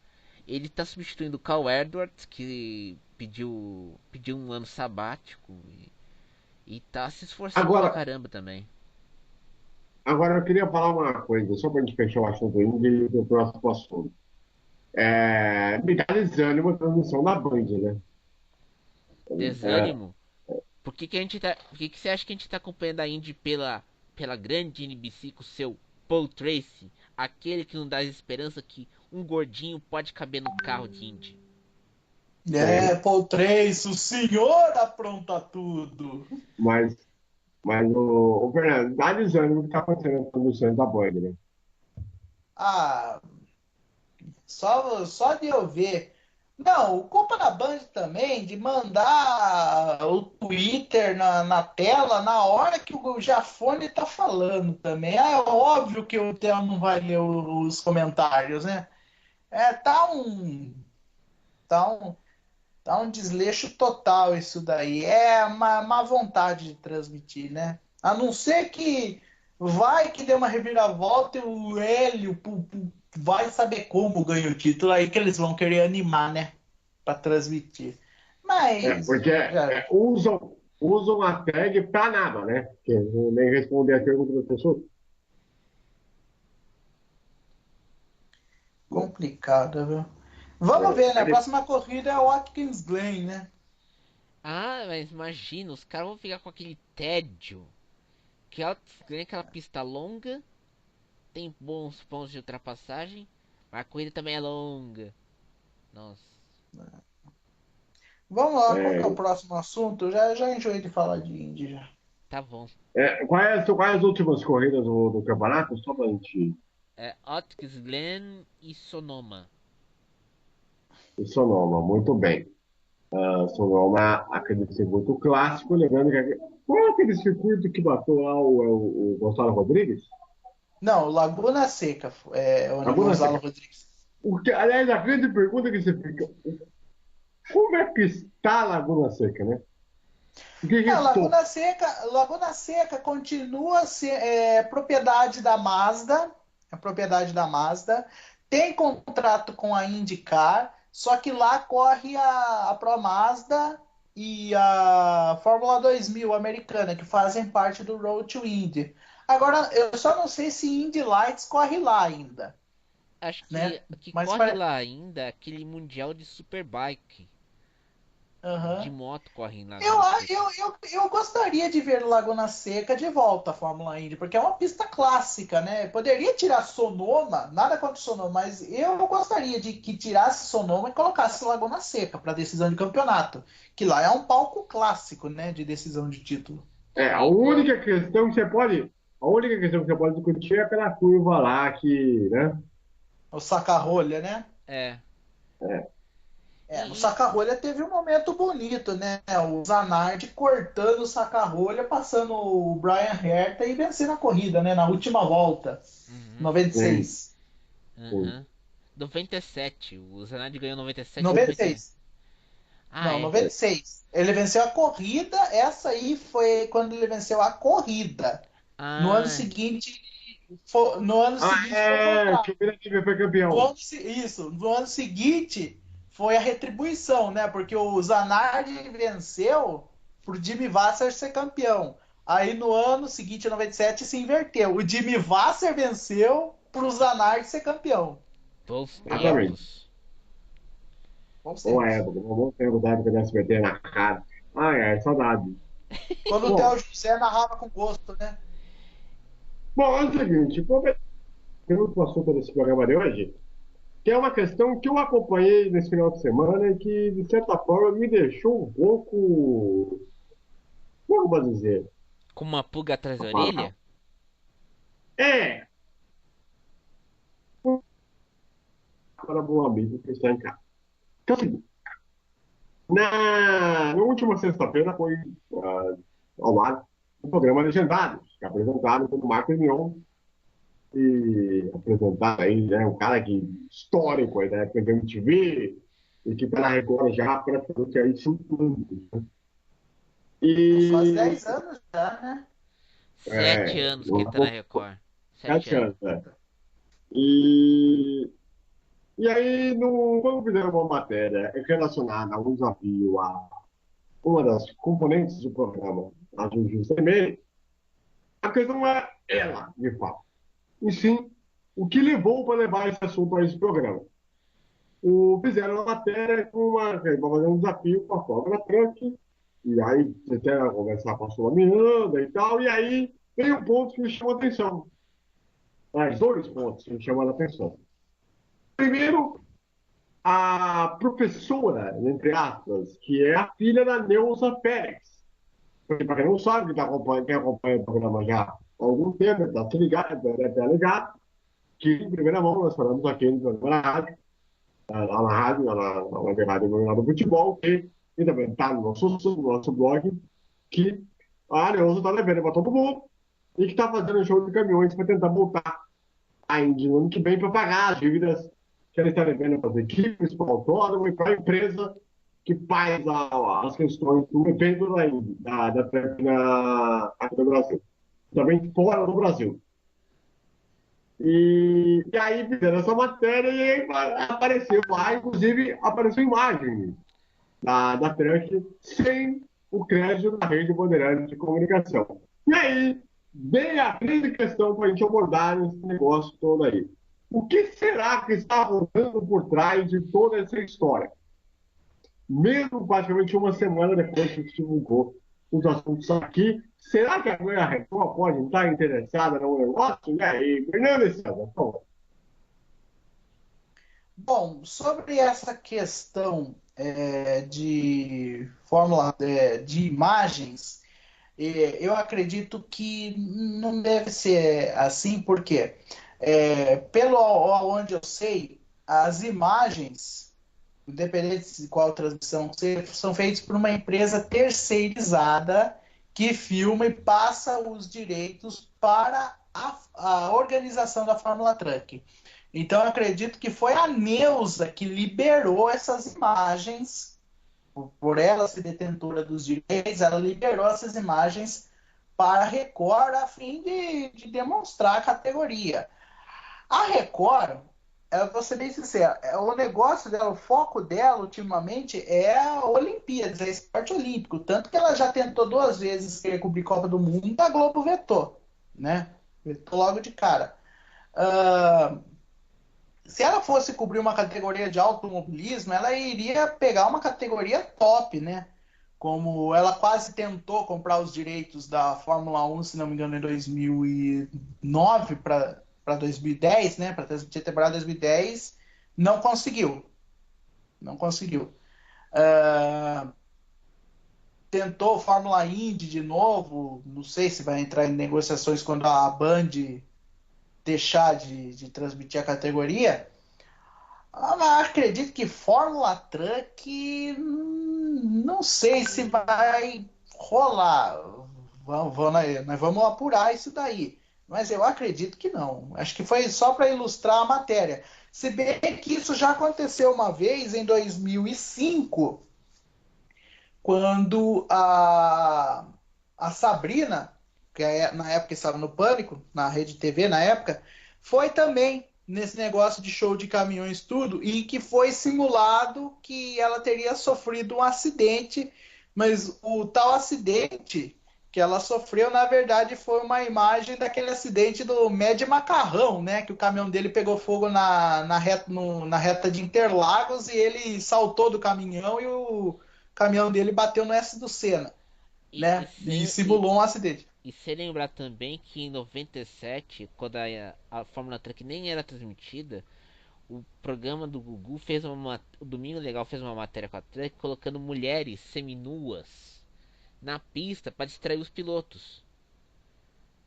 [SPEAKER 2] Ele tá substituindo o Carl Edwards, que pediu um ano sabático e tá se esforçando pra
[SPEAKER 1] Agora,
[SPEAKER 2] caramba também.
[SPEAKER 1] agora eu queria falar uma coisa, só para a gente fechar o assunto ainda e ir para o próximo assunto. Me dá desânimo a transmissão da Band, né? É,
[SPEAKER 2] Desânimo. Por que você acha que a gente tá acompanhando a Indy pela grande NBC com o seu Paul Tracy? Aquele que não dá esperança que um gordinho pode caber no carro de Indy.
[SPEAKER 3] Paul Trace, o senhor apronta tudo.
[SPEAKER 1] mas, mas o Fernando, dá desânimo o que está acontecendo nas transmissões da Band, né?
[SPEAKER 3] Ah, só de eu ver. Não, culpa da Band também de mandar o Twitter na tela na hora que o Jafone tá falando também. É óbvio que o Theo não vai ler os comentários, né? Tá tá um, tá um desleixo total isso daí. É uma má vontade de transmitir, né? A não ser que vai que dê uma reviravolta e o Hélio vai saber como ganha o título, aí que eles vão querer animar, né? Para transmitir. Mas
[SPEAKER 1] Porque
[SPEAKER 3] já.
[SPEAKER 1] usam a tag para nada, né? Que nem responder a pergunta das pessoas.
[SPEAKER 3] Complicado, viu? Vamos ver, né? A
[SPEAKER 1] Aí,
[SPEAKER 3] próxima corrida é o Watkins Glen, né?
[SPEAKER 2] Ah, mas imagina, os caras vão ficar com aquele tédio. Que aquela pista longa, tem bons pontos de ultrapassagem, mas a corrida também é longa. Nossa,
[SPEAKER 3] Vamos lá, qual que é o
[SPEAKER 1] é,
[SPEAKER 3] próximo assunto? Já enjoei de falar de Indy já.
[SPEAKER 2] tá bom.
[SPEAKER 1] quais as últimas corridas do campeonato? Só pra gente.
[SPEAKER 2] É Otis Glen e Sonoma.
[SPEAKER 1] Sonoma, muito bem. Sonoma, aquele circuito clássico, lembrando que. Qual é aquele circuito que bateu lá o Gonçalo Rodrigues?
[SPEAKER 3] Não, Laguna Seca, onde o
[SPEAKER 1] Laguna
[SPEAKER 3] Gonzalo
[SPEAKER 1] Seca.
[SPEAKER 3] Rodrigues.
[SPEAKER 1] Aliás, a grande pergunta que você fica: como é que está a Laguna Seca, né? O que
[SPEAKER 3] A
[SPEAKER 1] restou?
[SPEAKER 3] Laguna Seca continua propriedade da Mazda, é propriedade da Mazda, tem contrato com a IndyCar, só que lá corre a Pro Mazda e a Fórmula 2000 americana, que fazem parte do Road to Indy. Agora, eu só não sei se Indy Lights corre lá ainda,
[SPEAKER 2] Acho que
[SPEAKER 3] né?
[SPEAKER 2] o que
[SPEAKER 3] Mas
[SPEAKER 2] corre lá ainda é aquele mundial de Superbike. De
[SPEAKER 3] Aham.
[SPEAKER 2] moto corre em
[SPEAKER 3] Eu,
[SPEAKER 2] Laguna
[SPEAKER 3] a-
[SPEAKER 2] Seca.
[SPEAKER 3] eu gostaria de ver Laguna Seca de volta à Fórmula Indy, porque é uma pista clássica, né? Poderia tirar Sonoma, nada contra Sonoma, mas eu gostaria de que tirasse Sonoma e colocasse Laguna Seca para decisão de campeonato, que lá é um palco clássico, né, de decisão de título.
[SPEAKER 1] A
[SPEAKER 2] Sim,
[SPEAKER 1] única questão que você pode. A única questão que você pode discutir é aquela curva lá que, né?
[SPEAKER 3] O saca-rolha, né?
[SPEAKER 2] é.
[SPEAKER 3] No
[SPEAKER 2] E,
[SPEAKER 3] saca-rolha teve um momento bonito, né? O Zanardi cortando o saca-rolha, passando o Brian Herta e vencendo a corrida, né? Na última volta,
[SPEAKER 2] uhum,
[SPEAKER 3] 96.
[SPEAKER 2] uhum. 97. O Zanardi ganhou 97 e 98.
[SPEAKER 3] 96.
[SPEAKER 2] Ah,
[SPEAKER 3] Não,
[SPEAKER 2] é.
[SPEAKER 3] 96. Ele venceu a corrida, essa aí foi quando ele venceu a corrida. No ano
[SPEAKER 2] Ah,
[SPEAKER 3] seguinte, foi o
[SPEAKER 1] Que
[SPEAKER 3] contrário.
[SPEAKER 1] o Vila foi campeão.
[SPEAKER 3] Isso, no ano seguinte foi a retribuição, né? Porque o Zanardi venceu pro Jimmy Vasser ser campeão. Aí no ano seguinte, 97, se inverteu. O Jimmy Vasser venceu pro Zanardi ser campeão.
[SPEAKER 2] bons
[SPEAKER 1] Exatamente.
[SPEAKER 2] tempos.
[SPEAKER 3] Bons
[SPEAKER 1] Boa
[SPEAKER 3] tempos.
[SPEAKER 1] época, uma boa tempo da época da SBT na cara. Saudade.
[SPEAKER 3] Quando o Theo
[SPEAKER 1] Bom,
[SPEAKER 3] José narrava com gosto, né?
[SPEAKER 1] é o seguinte, aproveitando o assunto desse programa de hoje, que é uma questão que eu acompanhei nesse final de semana e que, de certa forma, me deixou um pouco, como vou dizer,
[SPEAKER 2] Com uma pulga atrás
[SPEAKER 1] a
[SPEAKER 2] da
[SPEAKER 1] palavra.
[SPEAKER 2] orelha?
[SPEAKER 1] É, para um amigo que está em casa. Então, assim, na última sexta-feira foi ao ar um programa Legendários, que é apresentado pelo Marcos Mion e apresentar aí, né, um cara que histórico aí da época da MTV e que está na Record já praticamente aí 5 anos, né?
[SPEAKER 3] Quase
[SPEAKER 1] E
[SPEAKER 3] 10 anos já, né?
[SPEAKER 2] 7 anos que ele tá na Record. 7 anos.
[SPEAKER 1] 7 anos, né? E, e aí, quando fizeram uma matéria relacionada a um desafio a uma das componentes do programa, a Juju Semeia, a questão não é ela, de fato, e sim o que levou para levar esse assunto a esse programa. Fizeram uma matéria para fazer um desafio com a Fórmula Truck, e aí você quer conversar com a sua Miranda e tal, e aí tem um ponto que me chamou a atenção. Dois pontos que me chamaram a atenção. Primeiro, a professora, entre aspas, que é a filha da Neuza Pérez. Porque, para quem não sabe, quem acompanha o programa já há algum tempo, está se ligado, deve estar ligado, que em primeira mão nós falamos aqui no programa na rádio, lá na rádio, na web rádio do futebol, e também está no nosso blog, que a Neuza está levando para todo mundo e que está fazendo um show de caminhões para tentar voltar ainda no ano que vem para pagar as dívidas que ela está devendo para as equipes, para o autódromo e para a empresa que faz as questões do evento da TEP aqui no Brasil, também fora do Brasil. E aí fizeram essa matéria e aí apareceu lá, inclusive apareceu imagem da Truck sem o crédito da Rede Bandeirantes de Comunicação. E aí, vem a grande questão para a gente abordar nesse negócio todo aí. O que será que está rolando por trás de toda essa história? Mesmo praticamente uma semana depois que se divulgou os assuntos aqui, será que a Record pode estar interessada no negócio? E aí, Fernando e César, por favor.
[SPEAKER 3] Bom, sobre essa questão de fórmula de imagens, eu acredito que não deve ser assim, porque pelo onde eu sei, as imagens, independente de qual transmissão seja, são feitas por uma empresa terceirizada que filma e passa os direitos para a organização da Fórmula Truck. Então, eu acredito que foi a Neuza que liberou essas imagens, por ela ser detentora dos direitos, ela liberou essas imagens para a Record a fim de demonstrar a categoria. A Record, vou ser bem sincero, o negócio dela, o foco dela ultimamente é a Olimpíadas, é esporte olímpico. Tanto que ela já tentou 2 vezes querer cobrir Copa do Mundo e a Globo vetou, né? Vetou logo de cara. Se ela fosse cobrir uma categoria de automobilismo, ela iria pegar uma categoria top, né? Como ela quase tentou comprar os direitos da Fórmula 1, se não me engano, em 2009 para 2010, né? Para transmitir a temporada 2010, não conseguiu. Não conseguiu. Tentou Fórmula Indy de novo, não sei se vai entrar em negociações quando a Band deixar de transmitir a categoria. Mas acredito que Fórmula Truck, não sei se vai rolar. Nós vamos apurar isso daí. Mas eu acredito que não. Acho que foi só para ilustrar a matéria. Se bem que isso já aconteceu uma vez, em 2005, quando a Sabrina, que na época estava no Pânico, na Rede TV na época, foi também nesse negócio de show de caminhões tudo, e que foi simulado que ela teria sofrido um acidente, mas o tal acidente que ela sofreu, na verdade, foi uma imagem daquele acidente do Médio Macarrão, né? Que o caminhão dele pegou fogo na reta de Interlagos e ele saltou do caminhão e o caminhão dele bateu no S do Senna,
[SPEAKER 2] E, e,
[SPEAKER 3] né? E
[SPEAKER 2] sem, e,
[SPEAKER 3] simulou um acidente.
[SPEAKER 2] e sem lembrar também que em 97, quando a Fórmula Truck nem era transmitida, o programa do Gugu fez o Domingo Legal fez uma matéria com a Truck colocando mulheres seminuas na pista para distrair os pilotos.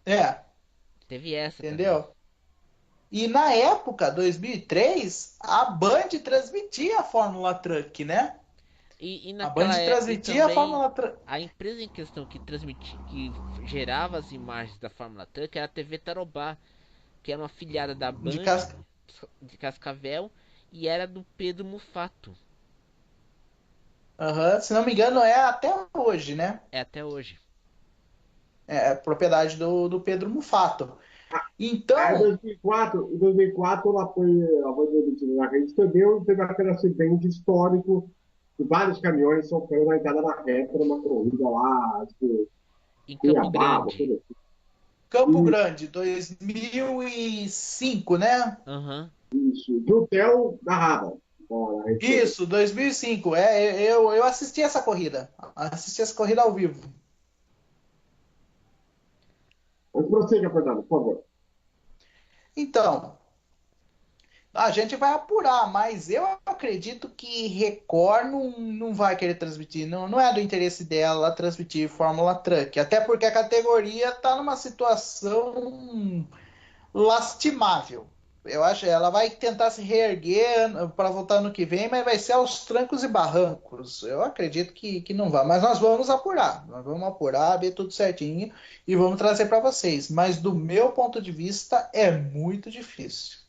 [SPEAKER 3] É,
[SPEAKER 2] Teve essa também.
[SPEAKER 3] entendeu? E na época, 2003, a Band transmitia a Fórmula Truck, né?
[SPEAKER 2] E
[SPEAKER 3] A Band
[SPEAKER 2] naquela e
[SPEAKER 3] transmitia a
[SPEAKER 2] também
[SPEAKER 3] Fórmula Truck
[SPEAKER 2] a empresa em questão que gerava as imagens da Fórmula Truck era a TV Tarobá, que era uma afiliada da
[SPEAKER 3] de
[SPEAKER 2] Band
[SPEAKER 3] casca.
[SPEAKER 2] de Cascavel e era do Pedro Mufato.
[SPEAKER 3] Uhum. Se não me engano, é até hoje, né?
[SPEAKER 2] É até hoje.
[SPEAKER 3] É propriedade do Pedro Mufato.
[SPEAKER 1] Aí,
[SPEAKER 3] Então,
[SPEAKER 1] em 2004 ela foi transmitida na Rede TV, e teve aquele acidente histórico de vários caminhões sofrendo na entrada da reta numa corrida lá, acho que
[SPEAKER 2] Em Campo
[SPEAKER 1] Cuiabá,
[SPEAKER 2] Grande.
[SPEAKER 1] coisa
[SPEAKER 3] Campo
[SPEAKER 1] assim.
[SPEAKER 3] Grande, 2005, né?
[SPEAKER 2] Aham.
[SPEAKER 1] Isso, que o Theo narrava na Rede TV.
[SPEAKER 3] Isso, 2005. Eu assisti essa corrida. Assisti essa corrida ao vivo.
[SPEAKER 1] Mas prossiga, Fernando, por favor.
[SPEAKER 3] Então, a gente vai apurar, mas eu acredito que Record não vai querer transmitir. Não é do interesse dela transmitir Fórmula Truck. Até porque a categoria está numa situação lastimável. Eu acho que ela vai tentar se reerguer para voltar no que vem, mas vai ser aos trancos e barrancos. Eu acredito que não vai. Mas nós vamos apurar. Nós vamos apurar, ver tudo certinho e vamos trazer para vocês. Mas do meu ponto de vista, é muito difícil.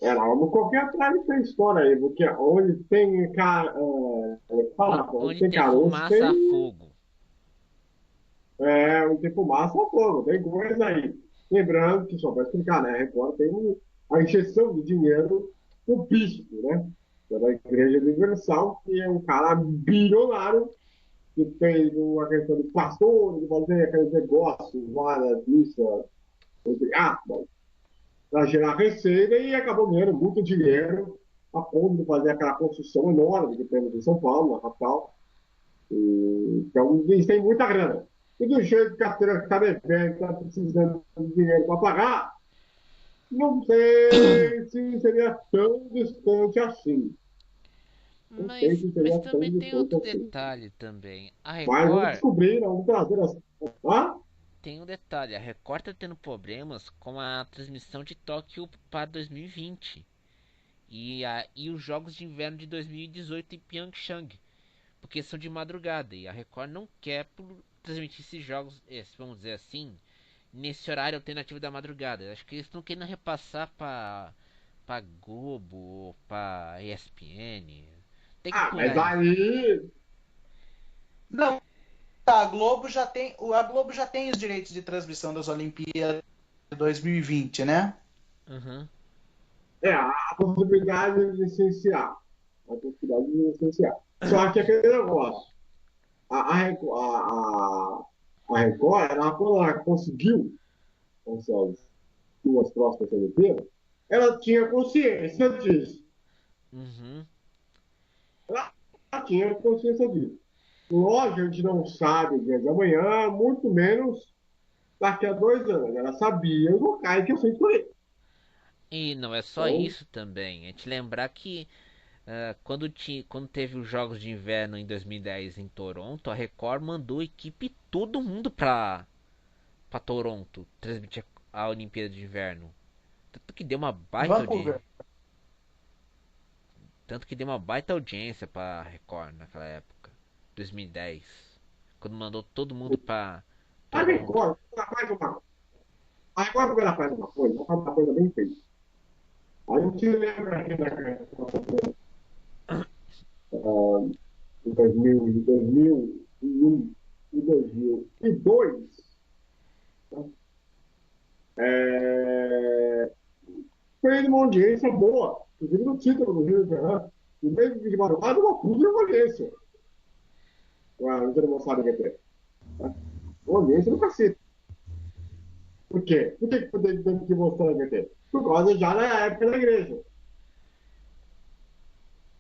[SPEAKER 1] Não, não correr atrás dessa história aí, porque onde tem, onde
[SPEAKER 2] Onde
[SPEAKER 1] tem
[SPEAKER 2] tem
[SPEAKER 1] caroço,
[SPEAKER 2] fumaça a
[SPEAKER 1] tem,
[SPEAKER 2] fogo.
[SPEAKER 1] onde tem fumaça, fogo, tem coisa aí. Lembrando que, só para explicar, né, a Record tem a injeção de dinheiro do bispo, né, da Igreja Universal, que é um cara bilionário, que fez uma questão de pastor, de fazer aqueles negócios, várias missas, entre aspas, para gerar receita e acabou ganhando muito dinheiro a ponto de fazer aquela construção enorme que temos em São Paulo, na capital. Então, eles têm muita grana. E do jeito que a Tranca está devendo, está precisando de dinheiro para pagar, não sei se seria tão distante assim. Não sei se
[SPEAKER 2] Mas
[SPEAKER 1] seria tão
[SPEAKER 2] também tem
[SPEAKER 1] distante
[SPEAKER 2] outro
[SPEAKER 1] assim.
[SPEAKER 2] detalhe também. A
[SPEAKER 1] Mas vamos
[SPEAKER 2] Record
[SPEAKER 1] descobrir, vamos trazer as. Ah?
[SPEAKER 2] tem um detalhe. A Record tá tendo problemas com a transmissão de Tóquio para 2020 e os Jogos de Inverno de 2018 em Pyeongchang, porque são de madrugada e a Record não quer transmitir esses jogos, vamos dizer assim, nesse horário alternativo da madrugada. Acho que eles estão querendo repassar para Globo ou para ESPN. Tem que
[SPEAKER 1] Ah, mas
[SPEAKER 2] pular isso.
[SPEAKER 1] aí.
[SPEAKER 3] Não, a Globo já tem os direitos de transmissão das Olimpíadas de 2020, né?
[SPEAKER 2] Uhum.
[SPEAKER 1] A possibilidade de licenciar. A possibilidade de licenciar. Só que aquele negócio. A Record, quando ela conseguiu essas duas próximas Olimpíadas, ela tinha consciência disso.
[SPEAKER 2] Uhum.
[SPEAKER 1] Ela tinha consciência disso. Lógico, a gente não sabe o dia de amanhã, muito menos daqui a 2 anos. Ela sabia os locais que eu sei escolher.
[SPEAKER 2] E não é só
[SPEAKER 1] Então,
[SPEAKER 2] isso também. É te lembrar que quando teve os Jogos de Inverno em 2010 em Toronto, a Record mandou equipe todo mundo pra Toronto transmitir a Olimpíada de Inverno. Tanto que deu uma baita audiência.
[SPEAKER 3] Vancouver.
[SPEAKER 2] Tanto que deu uma baita audiência pra Record naquela época. 2010. Quando mandou todo mundo pra
[SPEAKER 1] a
[SPEAKER 2] Toronto.
[SPEAKER 1] Record, ela faz uma, a Record, quando ela faz uma coisa bem feita. A gente lembra aqui em 2001 e 2002, né? Fez uma audiência boa, inclusive no título do Rio de Janeiro, e mesmo de madrugada, uma puta audiência. A gente não sabe o que é. Uma audiência no cacete. Por quê? Por que tem que mostrar o que é? Por causa já da época da igreja.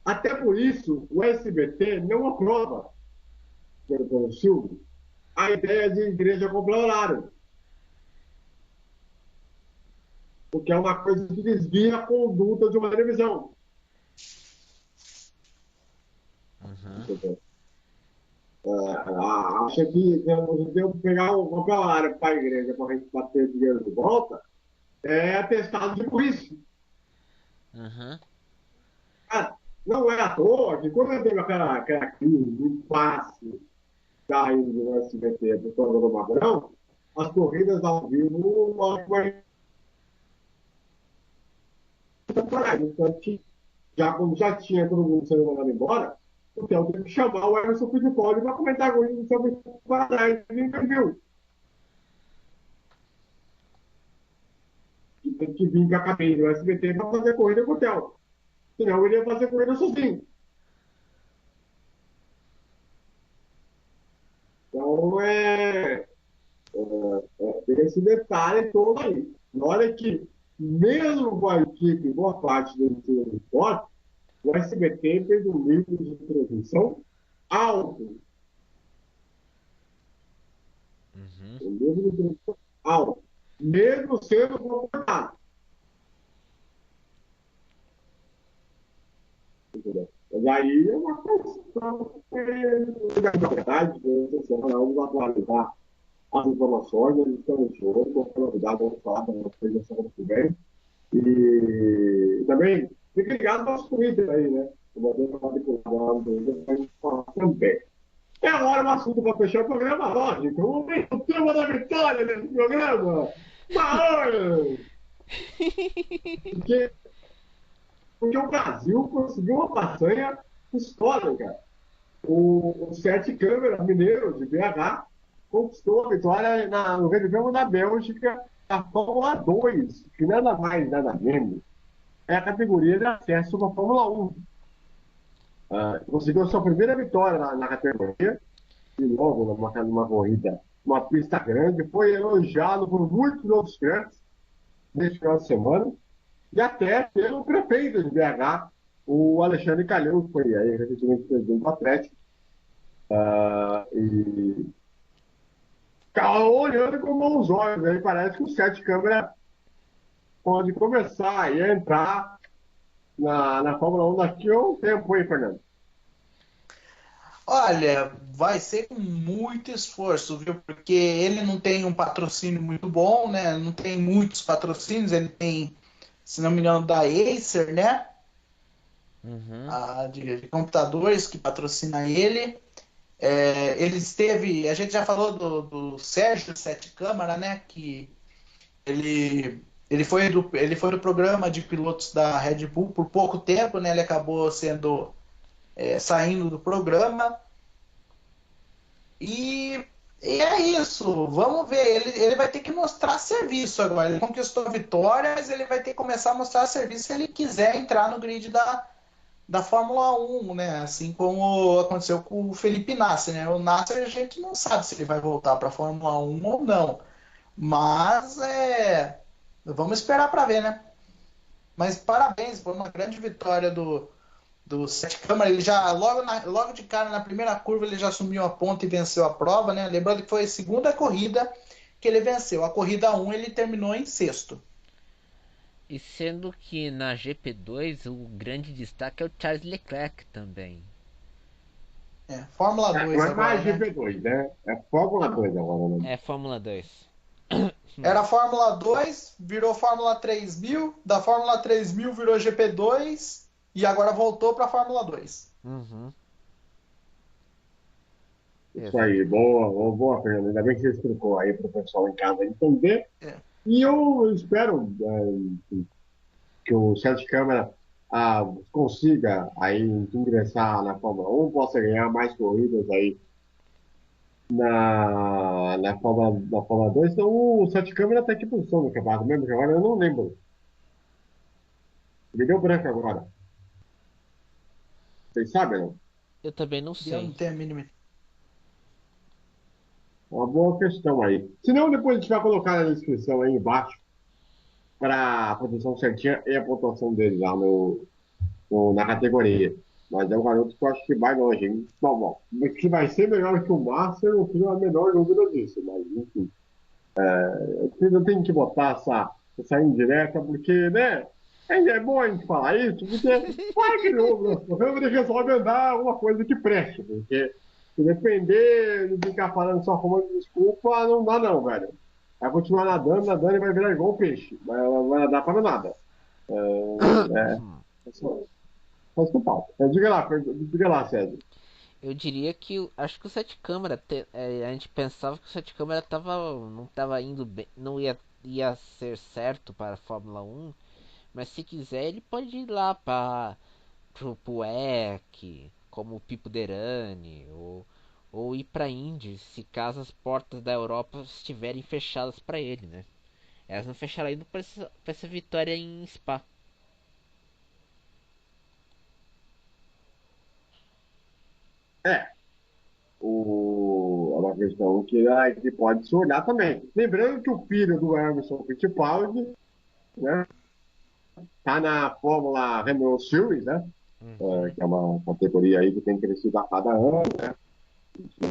[SPEAKER 1] Até por isso, o SBT não aprova, pelo Silvio, a ideia de igreja comprar horário, porque é uma coisa que desvia a conduta de uma televisão.
[SPEAKER 2] Uhum.
[SPEAKER 1] Acha que eu pegar comprar horário para a igreja para a gente bater dinheiro de volta é atestado de polícia.
[SPEAKER 2] Uhum.
[SPEAKER 1] Ah, não é à toa que quando teve aquela crise do impasse da índia do SBT por causa do Magrão, as corridas ao vivo já quando já tinha todo mundo sendo mandado embora, o Theo teve que chamar o Emerson Fittipaldi para comentar com ele sobre o Paraná e interviu. E tem que vir com a cabine do SBT para fazer corrida com o Theo. Senão ele ia fazer corrida sozinho. Então, tem esse detalhe todo aí. E olha que, mesmo com a equipe, boa parte do time do esporte, o SBT fez um nível de transmissão alto.
[SPEAKER 2] Uhum.
[SPEAKER 1] Um nível de transmissão alto. Mesmo sendo comportado. Mas aí é uma questão da verdade, vamos atualizar as informações, eles estão no jogo, qualquer novidade, vamos falar para vocês na semana que vem. E também, fique ligado no nosso Twitter aí, né? O Bandeira pode pular lá no Twitter para a gente falar também. É agora um assunto para fechar o programa, lógico. O tema da vitória nesse programa. Mas, porque, porque o Brasil conseguiu uma façanha histórica. O Sete Câmara Mineiro de BH conquistou a vitória no Grande Prêmio da Bélgica da Fórmula 2, que nada mais, nada menos é a categoria de acesso à Fórmula 1. Conseguiu a sua primeira vitória na categoria de novo numa corrida, uma pista grande, foi elogiado por muitos outros grandes neste final de semana, e até pelo prefeito de BH, o Alexandre Calhão, que foi aí recentemente presidente do Atlético, e ficava olhando com bons olhos. Aí parece que o Sete Câmara pode começar e entrar na Fórmula 1 daqui a um tempo, hein, Fernando?
[SPEAKER 3] Olha, vai ser com muito esforço, viu? Porque ele não tem um patrocínio muito bom, né? Não tem muitos patrocínios, ele tem, se não me engano, da Acer, né?
[SPEAKER 2] Uhum.
[SPEAKER 3] De computadores que patrocina ele. Ele esteve, a gente já falou do Sérgio Sete Câmara, né? Que ele foi do programa de pilotos da Red Bull por pouco tempo, né? Ele acabou saindo do programa. E, e é isso, vamos ver. Ele vai ter que mostrar serviço agora. Ele conquistou vitórias, ele vai ter que começar a mostrar serviço se ele quiser entrar no grid da Fórmula 1, né? Assim como aconteceu com o Felipe Nasser, né? O Nasser a gente não sabe se ele vai voltar para a Fórmula 1 ou não. Mas vamos esperar para ver, né? Mas parabéns por uma grande vitória do Sete Câmara. Ele já, logo de cara, na primeira curva, ele já assumiu a ponta e venceu a prova, né? Lembrando que foi a segunda corrida que ele venceu. A corrida 1 ele terminou em sexto.
[SPEAKER 2] E sendo que na GP2 o grande destaque é o Charles Leclerc também.
[SPEAKER 3] Fórmula 2
[SPEAKER 1] Não é
[SPEAKER 3] agora,
[SPEAKER 1] mais
[SPEAKER 3] né?
[SPEAKER 1] GP2, né? É Fórmula 2 agora, né?
[SPEAKER 2] É Fórmula 2.
[SPEAKER 3] Era Fórmula 2, virou Fórmula 3000, da Fórmula 3000 virou GP2 e agora voltou para a Fórmula 2.
[SPEAKER 2] Uhum.
[SPEAKER 1] Isso aí, boa, boa, Fernando. Ainda bem que você explicou aí para o pessoal em casa entender.
[SPEAKER 3] É.
[SPEAKER 1] E eu espero que o Sete Câmara consiga aí ingressar na Fórmula 1, possa ganhar mais corridas aí na Fórmula 2. Então o Sete Câmara está que posição no campeonato mesmo, que agora eu não lembro. Me deu branco agora. Vocês sabem, não?
[SPEAKER 2] Eu também não
[SPEAKER 3] Eu
[SPEAKER 2] sei.
[SPEAKER 3] não tenho a mínima.
[SPEAKER 1] Uma boa questão aí. Se não, depois a gente vai colocar na descrição aí embaixo para a posição certinha e a pontuação dele lá na categoria. Mas é um garoto que eu acho que vai longe, hein? Bom, que vai ser melhor que o Master, eu tenho a menor dúvida disso, mas enfim. Eu não tenho que botar essa indireta, porque, né? É bom a gente falar isso, porque vai que no programa ele resolve andar uma coisa que preste, porque se depender de ficar falando só como desculpa, não dá não, velho. Vai continuar nadando, nadando e vai virar igual um peixe. Vai nadar para nada. É só que falta. Diga lá, César.
[SPEAKER 2] Eu diria que acho que o Sete Câmara a gente pensava que o Sete Câmara não tava indo bem, não ia ser certo para a Fórmula 1, mas se quiser ele pode ir lá para pro WEC, como o Pipo Derani, ou ir para Indy, se caso as portas da Europa estiverem fechadas para ele, né? Elas não fecharam ainda para essa vitória em Spa.
[SPEAKER 1] É, é uma questão que pode se olhar também. Lembrando que o filho do Emerson Fittipaldi, né, tá na Fórmula Renault Series, né,
[SPEAKER 2] Uhum.
[SPEAKER 1] que é uma categoria aí que tem crescido a cada ano, né,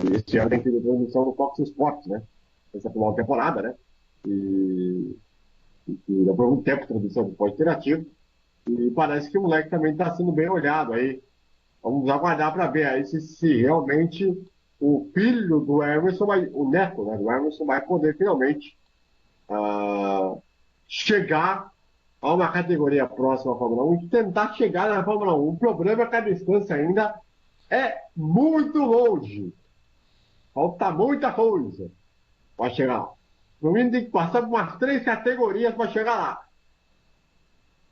[SPEAKER 1] e este ano tem tido transmissão no Fox Sports, né, essa foi uma temporada, né, e, e por algum tempo transmissão do esporte interativo, e parece que o moleque também está sendo bem olhado aí. Vamos aguardar para ver aí se realmente o filho do Emerson, o neto, né, do Emerson, vai poder finalmente chegar a uma categoria próxima à Fórmula 1 e tentar chegar na Fórmula 1. O problema é que a distância ainda é muito longe. Falta muita coisa para chegar lá. No mínimo tem que passar por umas 3 categorias para chegar lá.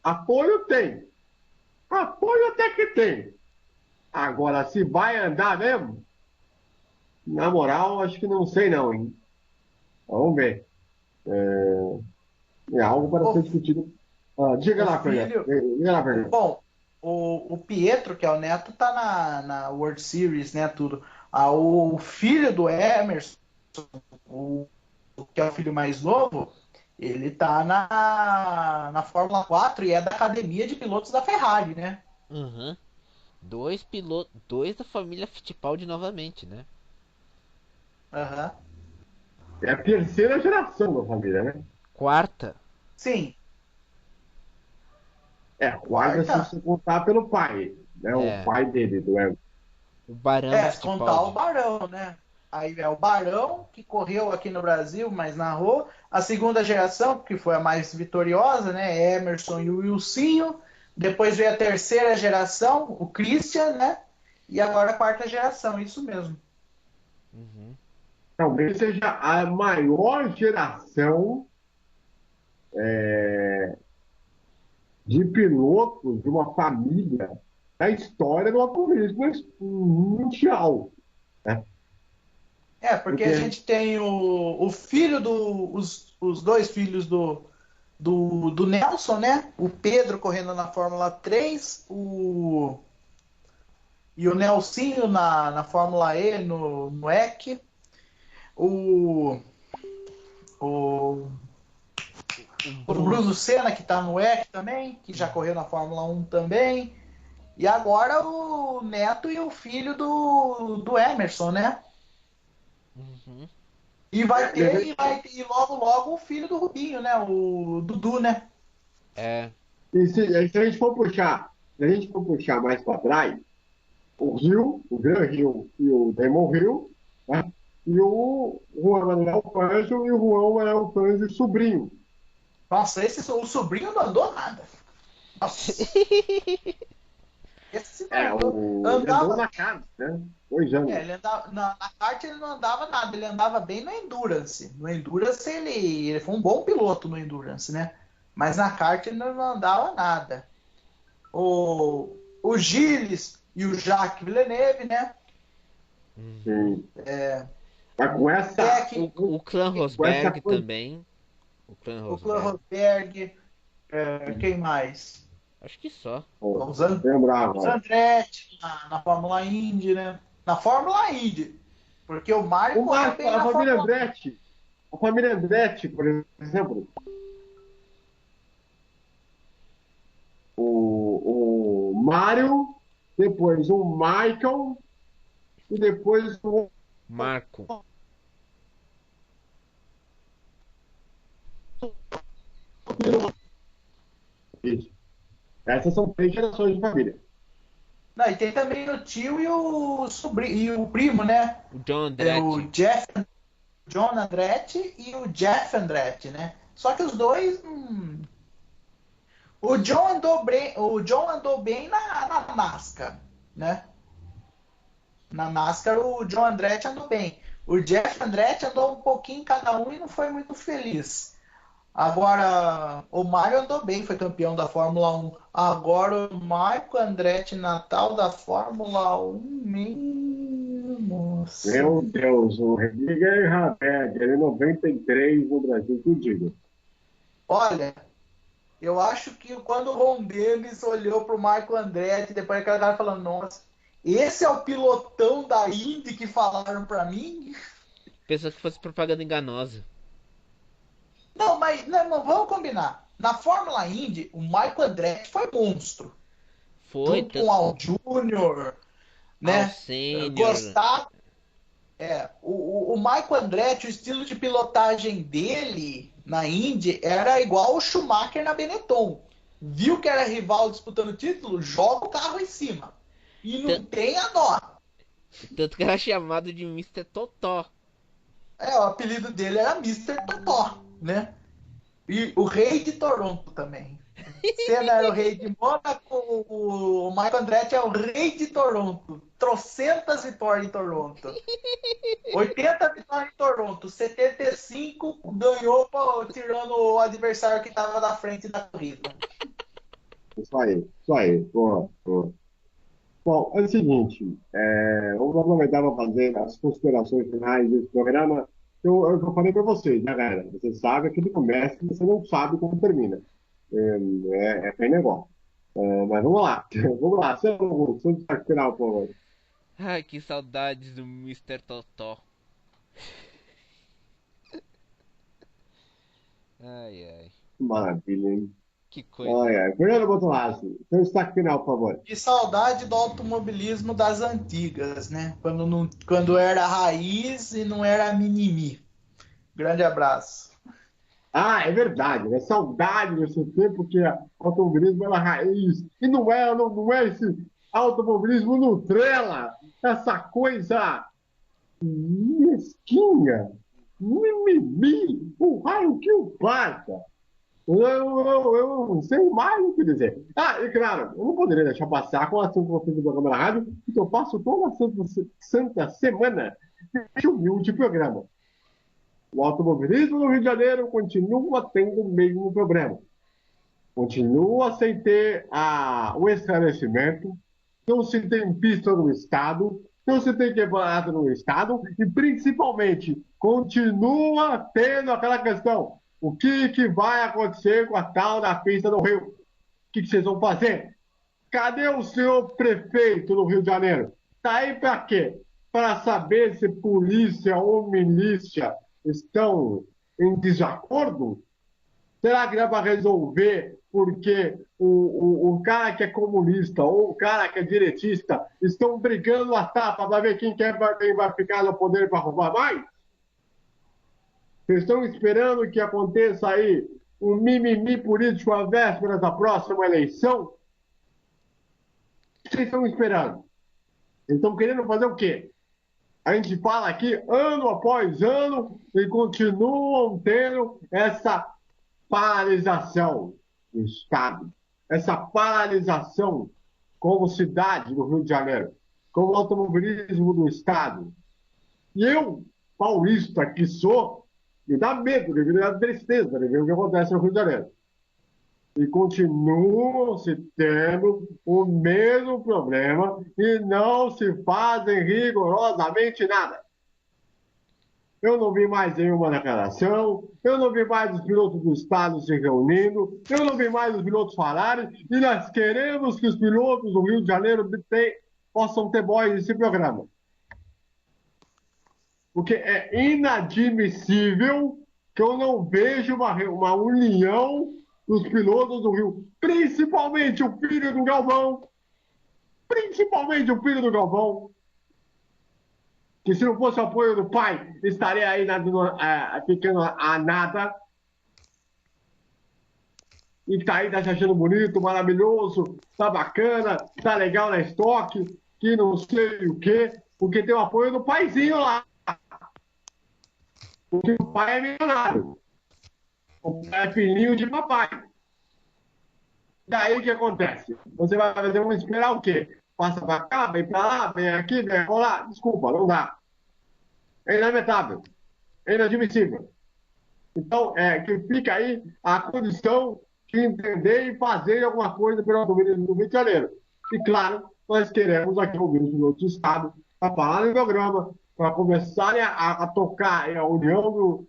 [SPEAKER 1] Apoio tem. Apoio até que tem. Agora, se vai andar mesmo, na moral, acho que não sei não, hein? Vamos ver. É algo para
[SPEAKER 3] O,
[SPEAKER 1] ser discutido. Diga
[SPEAKER 3] o
[SPEAKER 1] lá, Fernando.
[SPEAKER 3] filho.
[SPEAKER 1] Diga lá, Fernando.
[SPEAKER 3] Bom, o Pietro, que é o neto, tá na World Series, né? Tudo. O filho do Emerson, o, que é o filho mais novo, ele tá na Fórmula 4 e é da academia de pilotos da Ferrari, né?
[SPEAKER 2] Uhum. Dois pilotos, dois da família Fittipaldi novamente, né?
[SPEAKER 3] Aham.
[SPEAKER 1] É a terceira geração da família, né?
[SPEAKER 2] Quarta.
[SPEAKER 3] Sim,
[SPEAKER 1] É, a quarta se
[SPEAKER 3] quarta.
[SPEAKER 1] você contar pelo pai, né? O
[SPEAKER 2] É.
[SPEAKER 1] pai dele, do Emerson.
[SPEAKER 2] O Barão
[SPEAKER 3] É, se contar o
[SPEAKER 2] Fittipaldi.
[SPEAKER 3] Barão, né? Aí é o Barão, que correu aqui no Brasil, mas narrou. A segunda geração, que foi a mais vitoriosa, né? Emerson e o Wilsinho. Depois veio a terceira geração, o Christian, né? E agora a quarta geração, isso mesmo.
[SPEAKER 2] Uhum.
[SPEAKER 1] Talvez seja a maior geração de pilotos de uma família da história do automobilismo mundial, né?
[SPEAKER 3] É, porque a
[SPEAKER 1] Porque
[SPEAKER 3] gente tem o filho os dois filhos do Nelson, né? O Pedro correndo na Fórmula 3, e o Nelsinho na Fórmula E, no EC. O, o,
[SPEAKER 2] O
[SPEAKER 3] o
[SPEAKER 2] Bruno.
[SPEAKER 3] Bruno Senna, que está no EC também, que já correu na Fórmula 1 também. E agora o neto e o filho do Emerson, né?
[SPEAKER 2] Uhum.
[SPEAKER 3] E
[SPEAKER 1] e a gente,
[SPEAKER 3] e logo logo o filho do Rubinho, né? O Dudu, né?
[SPEAKER 2] É.
[SPEAKER 1] se a gente for puxar, se a gente for puxar mais para trás, o Rio, o Gran Rio e o Damon Hill, né? E o Juan Manuel Fangio e o Juan Manuel Fangio sobrinho.
[SPEAKER 3] Nossa, o sobrinho não andou nada. Nossa, esse não andou.
[SPEAKER 1] Ele andou
[SPEAKER 3] Andava.
[SPEAKER 1] na casa, né? 2 anos.
[SPEAKER 3] Ele andava, na kart ele não andava nada, ele andava bem no Endurance. No Endurance ele foi um bom piloto no Endurance, né? Mas na kart ele não andava nada. O Gilles e o Jacques Villeneuve, né?
[SPEAKER 2] Uhum.
[SPEAKER 1] Sim. Mas com essa,
[SPEAKER 3] Tech,
[SPEAKER 2] O clã
[SPEAKER 1] com essa
[SPEAKER 2] Rosberg também. O clã
[SPEAKER 3] o Clan
[SPEAKER 2] Rosberg.
[SPEAKER 3] Rosberg, quem mais?
[SPEAKER 2] Acho que só.
[SPEAKER 1] Pô,
[SPEAKER 3] Os, And,
[SPEAKER 1] lembrar
[SPEAKER 3] os
[SPEAKER 1] agora.
[SPEAKER 3] Andretti na Fórmula Indy, né? Na Fórmula Indy. Porque o Mário
[SPEAKER 1] O
[SPEAKER 3] correu
[SPEAKER 1] Marco,
[SPEAKER 3] bem na Fórmula 1.
[SPEAKER 1] A família Andretti, por exemplo, o Mário, depois o Michael e depois o.
[SPEAKER 2] Marco.
[SPEAKER 1] Isso. Essas são 3 gerações de família.
[SPEAKER 3] Não, e tem também o tio e o sobrinho, e o primo, né?
[SPEAKER 2] O John
[SPEAKER 3] É o
[SPEAKER 2] Andretti.
[SPEAKER 3] John Andretti e o Jeff Andretti, né? Só que os dois. O John andou bem na NASCAR, né? Na NASCAR o John Andretti andou bem. O Jeff Andretti andou um pouquinho em cada um e não foi muito feliz. Agora, o Mário andou bem, foi campeão da Fórmula 1. Agora, o Marco Andretti Natal da Fórmula 1, meu nossa.
[SPEAKER 1] Meu Deus, o Reniger Haber, ele é 93 no Brasil, que eu digo.
[SPEAKER 3] Olha, eu acho que quando o Ron Dennis olhou para o Marco Andretti, depois aquela cara falando, nossa, esse é o pilotão da Indy que falaram para mim?
[SPEAKER 2] Pensou que fosse propaganda enganosa.
[SPEAKER 3] Não, mas não, vamos combinar. Na Fórmula Indy, o Marco Andretti foi monstro.
[SPEAKER 2] Foi,
[SPEAKER 3] Junto com o Al Júnior,
[SPEAKER 2] ao
[SPEAKER 3] né?
[SPEAKER 2] sênior.
[SPEAKER 3] Gostava. O Marco Andretti, o estilo de pilotagem dele na Indy era igual o Schumacher na Benetton. Viu que era rival disputando título, joga o carro em cima. E não
[SPEAKER 2] Tan-
[SPEAKER 3] tem a dó.
[SPEAKER 2] Tanto que era chamado de Mister Totó.
[SPEAKER 3] O apelido dele era Mister Totó, né? E o rei de Toronto também. Senna era o rei de Mônaco, o Michael Andretti é o rei de Toronto. Trocentas vitórias em Toronto. 80 vitórias em Toronto. 75 ganhou tirando o adversário que estava na frente da corrida.
[SPEAKER 1] Isso aí, isso aí. Boa, boa. Bom, é o seguinte, vamos aproveitar para fazer as considerações finais desse programa. Eu falei para vocês, né, galera? Você sabe que ele começa e você não sabe como termina. É bem negócio. Mas vamos lá, vamos lá. Seu destaque final, por favor.
[SPEAKER 2] Ai, que saudades do Mr. Totó. Ai, ai.
[SPEAKER 1] Maravilha, hein?
[SPEAKER 2] Que coisa.
[SPEAKER 1] Ai, ai. Fernando Botorraço, seu destaque final, por favor.
[SPEAKER 3] Que saudade do automobilismo das antigas, né? Quando era raiz e não era mimimi. Grande abraço.
[SPEAKER 1] Ah, é verdade, né? Saudade desse tempo que o automobilismo era raiz. E não é esse automobilismo Nutrela, essa coisa mesquinha, mimimi, o raio que o parta. Eu não sei mais o que dizer. Ah, e claro, eu não poderia deixar passar com o assunto que eu fiz no programa da rádio, porque eu passo toda a santa semana neste humilde programa. O automobilismo no Rio de Janeiro continua tendo o mesmo problema. Continua sem ter o esclarecimento, não se tem pista no Estado, não se tem quebrado no Estado e, principalmente, continua tendo aquela questão: o que vai acontecer com a tal da pista do Rio? O que vocês vão fazer? Cadê o senhor prefeito do Rio de Janeiro? Está aí para quê? Para saber se polícia ou milícia estão em desacordo? Será que dá para resolver porque o cara que é comunista ou o cara que é diretista estão brigando a tapa para ver quem vai ficar no poder para roubar mais? Vocês estão esperando que aconteça aí um mimimi político à véspera da próxima eleição? O que vocês estão esperando? Eles estão querendo fazer o quê? A gente fala aqui ano após ano e continuam tendo essa paralisação do Estado, essa paralisação como cidade do Rio de Janeiro, como automobilismo do Estado. E eu, paulista que sou, me dá medo, me dá tristeza de ver o que acontece no Rio de Janeiro. E continuam se tendo o mesmo problema e não se fazem rigorosamente nada. Eu não vi mais nenhuma declaração, eu não vi mais os pilotos do Estado se reunindo, eu não vi mais os pilotos falarem, e nós queremos que os pilotos do Rio de Janeiro possam ter voz nesse programa. Porque é inadmissível que eu não veja uma união dos pilotos do Rio, principalmente o filho do Galvão, que se não fosse o apoio do pai, estaria aí ficando a nada. E tá aí, tá se achando bonito, maravilhoso, tá bacana, tá legal na estoque, que não sei o quê, porque tem o apoio do paizinho lá. Porque o pai é milionário. O pai é filhinho de papai. Daí o que acontece? Você vai fazer, vamos esperar o quê? Passa pra cá, vem pra lá, vem aqui, vem lá. Desculpa, não dá. É inadmissível. É inadmissível. Então, que fica aí a condição de entender e fazer alguma coisa pelo automobilismo do Rio de Janeiro. E, claro, nós queremos aqui ouvir os pilotos do Estado para falar no programa, para começarem a tocar a união,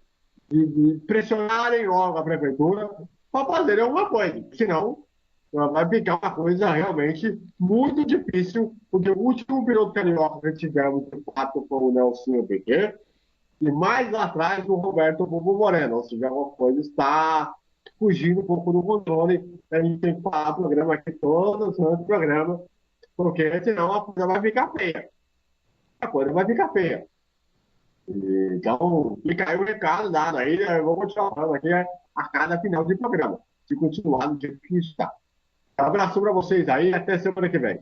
[SPEAKER 1] de pressionarem logo a prefeitura para fazerem alguma coisa. Senão, vai ficar uma coisa realmente muito difícil, porque o último piloto carioca que tivemos, de fato, foi o Nelson Piquet, e mais lá atrás do Roberto Bobo Moreno, ou seja, uma coisa está fugindo um pouco do controle. A gente tem que falar programa aqui, todos os programas, porque senão a coisa vai ficar feia. A coisa vai ficar feia. Então, fica aí o recado dado aí, eu vou continuar falando aqui a cada final de programa, se continuar do jeito que está. Um abraço para vocês aí, até semana que vem.